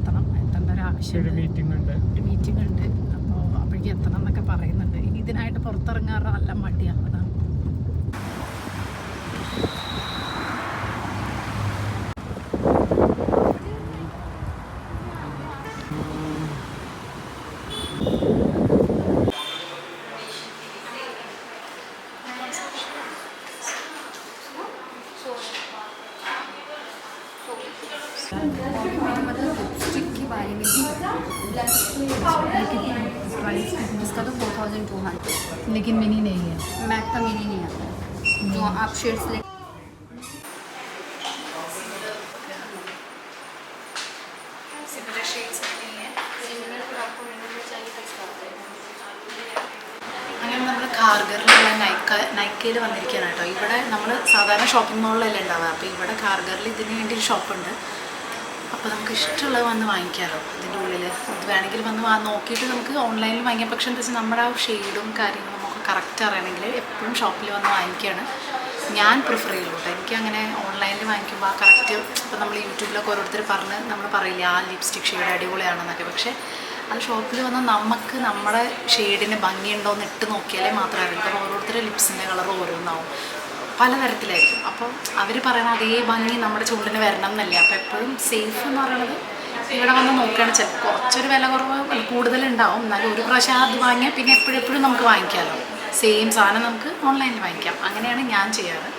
എത്തേണ്ട ഒരു ആവശ്യമുണ്ട്, ഒരു മീറ്റിംഗ് ഉണ്ട്. അപ്പോൾ അപ്പോഴേക്കും എത്തണം എന്നൊക്കെ പറയുന്നുണ്ട്. ഇനി ഇതിനായിട്ട് പുറത്തിറങ്ങാറ് നല്ല മടിയാണ്. അതാണ് इसका तो 4200, लेकिन मिनी नहीं है. मैक का मिनी नहीं आता है, जो आप शेड्स ले അങ്ങനെ നമ്മൾ ഖാർഗറിലുള്ള നൈക്കയിൽ വന്നിരിക്കുകയാണ് കേട്ടോ. ഇവിടെ നമ്മൾ സാധാരണ ഷോപ്പിംഗ് മോളിലല്ലേ ഉണ്ടാവുക. അപ്പോൾ ഇവിടെ ഖാർഗറിൽ ഇതിന് വേണ്ടി ഒരു ഷോപ്പുണ്ട്. അപ്പോൾ നമുക്ക് ഇഷ്ടമുള്ളത് വന്ന് വാങ്ങിക്കാമല്ലോ. ഇതിൻ്റെ ഉള്ളിൽ ഇത് വേണമെങ്കിൽ വന്ന് നോക്കിയിട്ട് നമുക്ക് ഓൺലൈനിൽ വാങ്ങിക്കാം. പക്ഷേ എന്താ വെച്ചാൽ നമ്മുടെ ആ ഷെയ്ഡും കാര്യങ്ങളും നമുക്ക് കറക്റ്റ് അറിയണമെങ്കിൽ എപ്പോഴും ഷോപ്പിൽ വന്ന് വാങ്ങിക്കുകയാണ് ഞാൻ പ്രിഫർ ചെയ്യുള്ളൂ കേട്ടോ. എനിക്കങ്ങനെ ഓൺലൈനിൽ വാങ്ങിക്കുമ്പോൾ ആ കറക്റ്റ്, ഇപ്പോൾ നമ്മൾ യൂട്യൂബിലൊക്കെ ഓരോരുത്തർ പറഞ്ഞ് നമ്മൾ പറയില്ല ആ ലിപ്സ്റ്റിക് ഷെയ്ഡ് അടിപൊളിയാണെന്നൊക്കെ. പക്ഷേ അത് ഷോപ്പിൽ വന്ന് നമുക്ക് നമ്മുടെ ഷെയ്ഡിന് ഭംഗിയുണ്ടോ എന്ന് ഇട്ട് നോക്കിയാലേ മാത്രമേ അറിയൂ. കാരണം ഓരോരുത്തരുടെ ലിപ്സിൻ്റെ കളർ ഓരോന്നാവും, പലതരത്തിലായിരിക്കും. അപ്പോൾ അവർ പറയുന്ന അതേ ഭംഗി നമ്മുടെ ചുണ്ടിന് വരണം എന്നല്ല. അപ്പോൾ എപ്പോഴും സേഫ് എന്ന് പറയുന്നത് ഇവിടെ വന്ന് നോക്കുകയാണ്. ചിലപ്പോൾ കുറച്ചൊരു വില കുറവ് കൂടുതലുണ്ടാവും, എന്നാലും ഒരു പ്രാവശ്യം അത് വാങ്ങിയാൽ പിന്നെ എപ്പോഴെപ്പോഴും നമുക്ക് വാങ്ങിക്കാമല്ലോ. സെയിം സാധനം നമുക്ക് ഓൺലൈനിൽ വാങ്ങിക്കാം. അങ്ങനെയാണ് ഞാൻ ചെയ്യാറ്.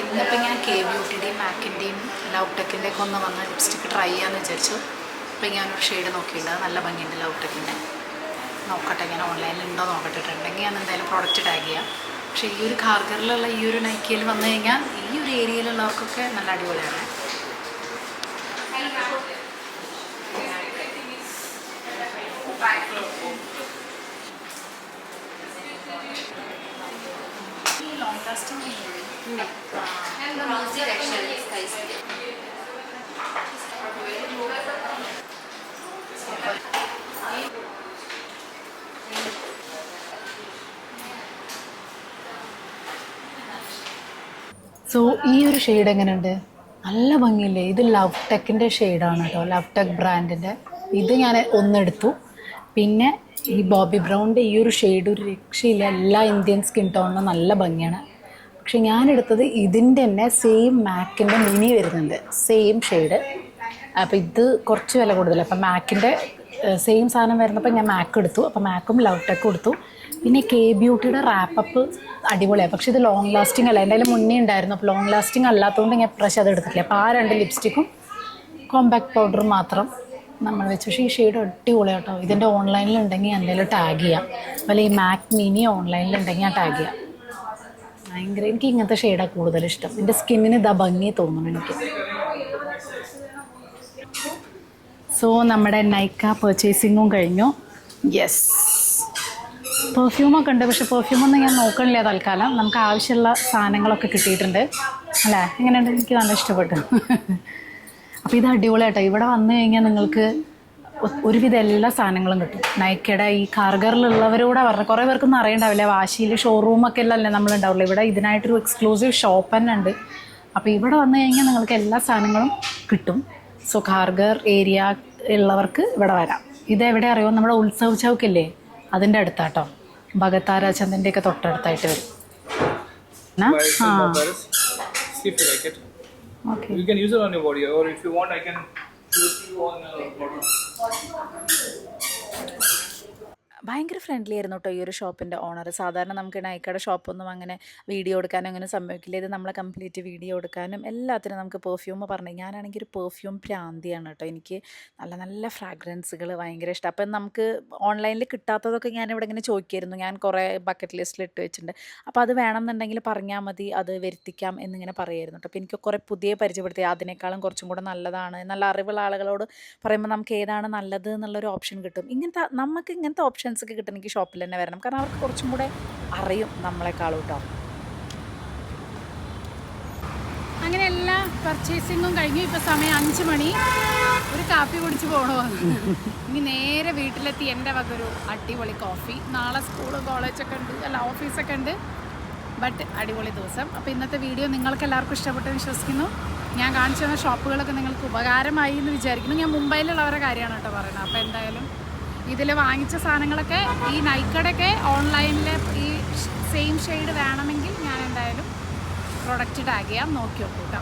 ഇന്നിപ്പോൾ ഞാൻ കെ ബ്യൂട്ടിയുടെയും മാക്കിൻ്റെയും ലവ് ടെക്കിൻ്റെ ഒക്കെ ഒന്ന് വന്ന് ലിപ്സ്റ്റിക്ക് ട്രൈ ചെയ്യാമെന്ന് വിചാരിച്ചു. അപ്പോൾ ഞാനൊരു ഷെയ്ഡ് നോക്കിയിട്ടുണ്ട്, നല്ല ഭംഗിയുണ്ട് ലവ് ടെക്കിൻ്റെ. നോക്കട്ടെ, ഞാൻ ഓൺലൈനിൽ ഉണ്ടോ നോക്കട്ടെ. ഉണ്ടെങ്കിൽ ഞാൻ എന്തായാലും പ്രോഡക്റ്റ് ടാഗ് ചെയ്യാം. പക്ഷേ ഈ ഒരു ഖാർഗറിലുള്ള ഈ ഒരു നൈക്കയിൽ വന്നു കഴിഞ്ഞാൽ ഈ ഒരു ഏരിയയിലുള്ളവർക്കൊക്കെ നല്ല അടിപൊളിയാണ്. ലോങ് ലാസ്റ്റിംഗ് സോ ഈ ഒരു ഷെയ്ഡ് എങ്ങനെയുണ്ട്? നല്ല ഭംഗിയില്ലേ? ഇത് ലവ് ടെക്കിൻ്റെ ഷെയ്ഡാണ് കേട്ടോ, ലവ് ടെക് ബ്രാൻഡിൻ്റെ. ഇത് ഞാൻ ഒന്നെടുത്തു. പിന്നെ ഈ ബോബി ബ്രൗണിൻ്റെ ഈ ഒരു ഷെയ്ഡ് ഒരു രക്ഷയില്ല. എല്ലാ ഇന്ത്യൻ സ്കിൻ ടോണിനും നല്ല ഭംഗിയാണ്. പക്ഷെ ഞാനെടുത്തത് ഇതിൻ്റെ തന്നെ സെയിം മാക്കിൻ്റെ മിനി വരുന്നുണ്ട്, സെയിം ഷെയ്ഡ്. അപ്പോൾ ഇത് കുറച്ച് വില കൂടുതലാണ്. അപ്പം മാക്കിൻ്റെ സെയിം സാധനം വരുന്നപ്പോൾ ഞാൻ മാക്ക് എടുത്തു. അപ്പോൾ മാക്കും ലവ് ടെക്കും എടുത്തു. പിന്നെ കെ ബ്യൂട്ടിയുടെ റാപ്പപ്പ് അടിപൊളിയാണ്. പക്ഷേ ഇത് ലോങ് ലാസ്റ്റിംഗ് അല്ല. എന്തായാലും മുന്നേ ഉണ്ടായിരുന്നു. അപ്പോൾ ലോങ് ലാസ്റ്റിംഗ് അല്ലാത്തതുകൊണ്ട് ഞാൻ പ്രാവശ്യം അത് എടുത്തിട്ടില്ല. അപ്പോൾ ആ 2 ലിപ്സ്റ്റിക്കും കോമ്പാക്ട് പൗഡറും മാത്രം നമ്മൾ വെച്ച്. പക്ഷേ ഈ ഷെയ്ഡ് അടിപൊളിയാണ് കേട്ടോ. ഇതിൻ്റെ ഓൺലൈനിലുണ്ടെങ്കിൽ എന്തായാലും ടാഗ് ചെയ്യാം. അതുപോലെ ഈ മാക് മിനി ഓൺലൈനിലുണ്ടെങ്കിൽ ഞാൻ ടാഗ് ചെയ്യാം. ഭയങ്കര എനിക്ക് ഇങ്ങനത്തെ ഷെയ്ഡാണ് കൂടുതൽ ഇഷ്ടം. എൻ്റെ സ്കിന്നിന് ഇതാ ഭംഗി തോന്നുന്നു എനിക്ക്. സോ നമ്മുടെ നൈക്ക പർച്ചേസിങ്ങും കഴിഞ്ഞു. യെസ്, പെർഫ്യൂമൊക്കെ ഉണ്ട്. പക്ഷെ പെർഫ്യൂമൊന്നും ഞാൻ നോക്കണില്ല തൽക്കാലം. നമുക്ക് ആവശ്യമുള്ള സാധനങ്ങളൊക്കെ കിട്ടിയിട്ടുണ്ട് അല്ലേ? എങ്ങനെയുണ്ട്? എനിക്ക് നല്ല ഇഷ്ടപ്പെട്ടു. അപ്പോൾ ഇത് അടിപൊളിയായിട്ടോ. ഇവിടെ വന്നു കഴിഞ്ഞാൽ നിങ്ങൾക്ക് ഒരുവിധം എല്ലാ സാധനങ്ങളും കിട്ടും. നൈക്കയുടെ ഈ ഖാർഗറിലുള്ളവരോടെ പറഞ്ഞ കുറേ പേർക്കൊന്നും അറിയണ്ടാവില്ല. വാശിയിൽ ഷോറൂമൊക്കെ അല്ലേ നമ്മളുണ്ടാവുള്ളൂ. ഇവിടെ ഇതിനായിട്ടൊരു എക്സ്ക്ലൂസീവ് ഷോപ്പ് തന്നെ ഉണ്ട്. അപ്പോൾ ഇവിടെ വന്നു കഴിഞ്ഞാൽ നിങ്ങൾക്ക് എല്ലാ സാധനങ്ങളും കിട്ടും. സോ ഖാർഗർ ഏരിയ ഉള്ളവർക്ക് ഇവിടെ വരാം. ഇതെവിടെ അറിയുമോ? നമ്മുടെ ഉത്സവ് ചൗക്കില്ലേ, അതിൻ്റെ അടുത്താട്ടോ. ഭഗത്താര ചന്ദൻ്റെ ഒക്കെ തൊട്ടടുത്തായിട്ട് വരും. Okay. You can use it on your body, or if you want, I can use you on bottom. ഭയങ്കര ഫ്രണ്ട്ലി ആയിരുന്നു കേട്ടോ ഈ ഒരു ഷോപ്പിൻ്റെ ഓണർ. സാധാരണ നമുക്ക് നൈക്കയുടെ ഷോപ്പൊന്നും അങ്ങനെ വീഡിയോ എടുക്കാനും അങ്ങനെ സംഭവിക്കില്ല. ഇത് നമ്മളെ കംപ്ലീറ്റ് വീഡിയോ എടുക്കാനും എല്ലാത്തിനും നമുക്ക് പെർഫ്യൂം പറഞ്ഞു. ഞാനാണെങ്കിൽ ഒരു പെർഫ്യൂം ഭ്രാന്തിയാണ് കേട്ടോ. എനിക്ക് നല്ല നല്ല ഫ്രാഗ്രൻസുകൾ ഭയങ്കര ഇഷ്ടം. അപ്പം നമുക്ക് ഓൺലൈനിൽ കിട്ടാത്തതൊക്കെ ഞാനിവിടെ ഇങ്ങനെ ചോദിക്കായിരുന്നു. ഞാൻ കുറേ ബക്കറ്റ് ലിസ്റ്റിൽ ഇട്ട് വെച്ചിട്ടുണ്ട്. അപ്പോൾ അത് വേണമെന്നുണ്ടെങ്കിൽ പറഞ്ഞാൽ മതി, അത് വരുത്തിക്കാം എന്നിങ്ങനെ പറയായിരുന്നു കേട്ടോ. അപ്പോൾ എനിക്ക് കുറേ പുതിയ പരിചയപ്പെടുത്തി അതിനേക്കാളും കുറച്ചും കൂടെ നല്ലതാണ്, നല്ല അറിവുള്ള ആളുകളോട് പറയുമ്പോൾ നമുക്ക് ഏതാണ് നല്ലത് എന്നുള്ളൊരു ഓപ്ഷൻ കിട്ടും. നമുക്ക് ഇങ്ങനത്തെ ഓപ്ഷൻസ് ഒക്കെ കിട്ടണമെങ്കിൽ ഷോപ്പിൽ തന്നെ വരണം. കാരണം അവർക്ക് കുറച്ചും കൂടെ അറിയും നമ്മളെക്കാളും കേട്ടോ. അങ്ങനെ എല്ലാ പർച്ചേസിങ്ങും കഴിഞ്ഞു. ഇപ്പോൾ സമയം 5 മണി. ഒരു കാപ്പി കുടിച്ച് പോകണോ? ഇനി നേരെ വീട്ടിലെത്തി എൻ്റെ വകൊരു അടിപൊളി കോഫി. നാളെ സ്കൂള് കോളേജൊക്കെ ഉണ്ട്, അല്ല ഓഫീസൊക്കെ ഉണ്ട്. ബട്ട് അടിപൊളി ദിവസം. അപ്പോൾ ഇന്നത്തെ വീഡിയോ നിങ്ങൾക്ക് എല്ലാവർക്കും ഇഷ്ടപ്പെട്ടെന്ന് വിശ്വസിക്കുന്നു. ഞാൻ കാണിച്ചു തന്ന ഷോപ്പുകളൊക്കെ നിങ്ങൾക്ക് ഉപകാരമായി എന്ന് വിചാരിക്കുന്നു. ഞാൻ മുംബൈയിലുള്ളവരുടെ കാര്യമാണ് കേട്ടോ പറയുന്നത്. അപ്പോൾ എന്തായാലും ഇതിൽ വാങ്ങിച്ച സാധനങ്ങളൊക്കെ ഈ നൈക്കയുടെയൊക്കെ ഓൺലൈനിൽ ഈ സെയിം ഷെയ്ഡ് വേണമെങ്കിൽ ഞാൻ എന്തായാലും പ്രൊഡക്റ്റ് ടാഗ് ചെയ്യാം. നോക്കി നോക്കൂ കേട്ടോ.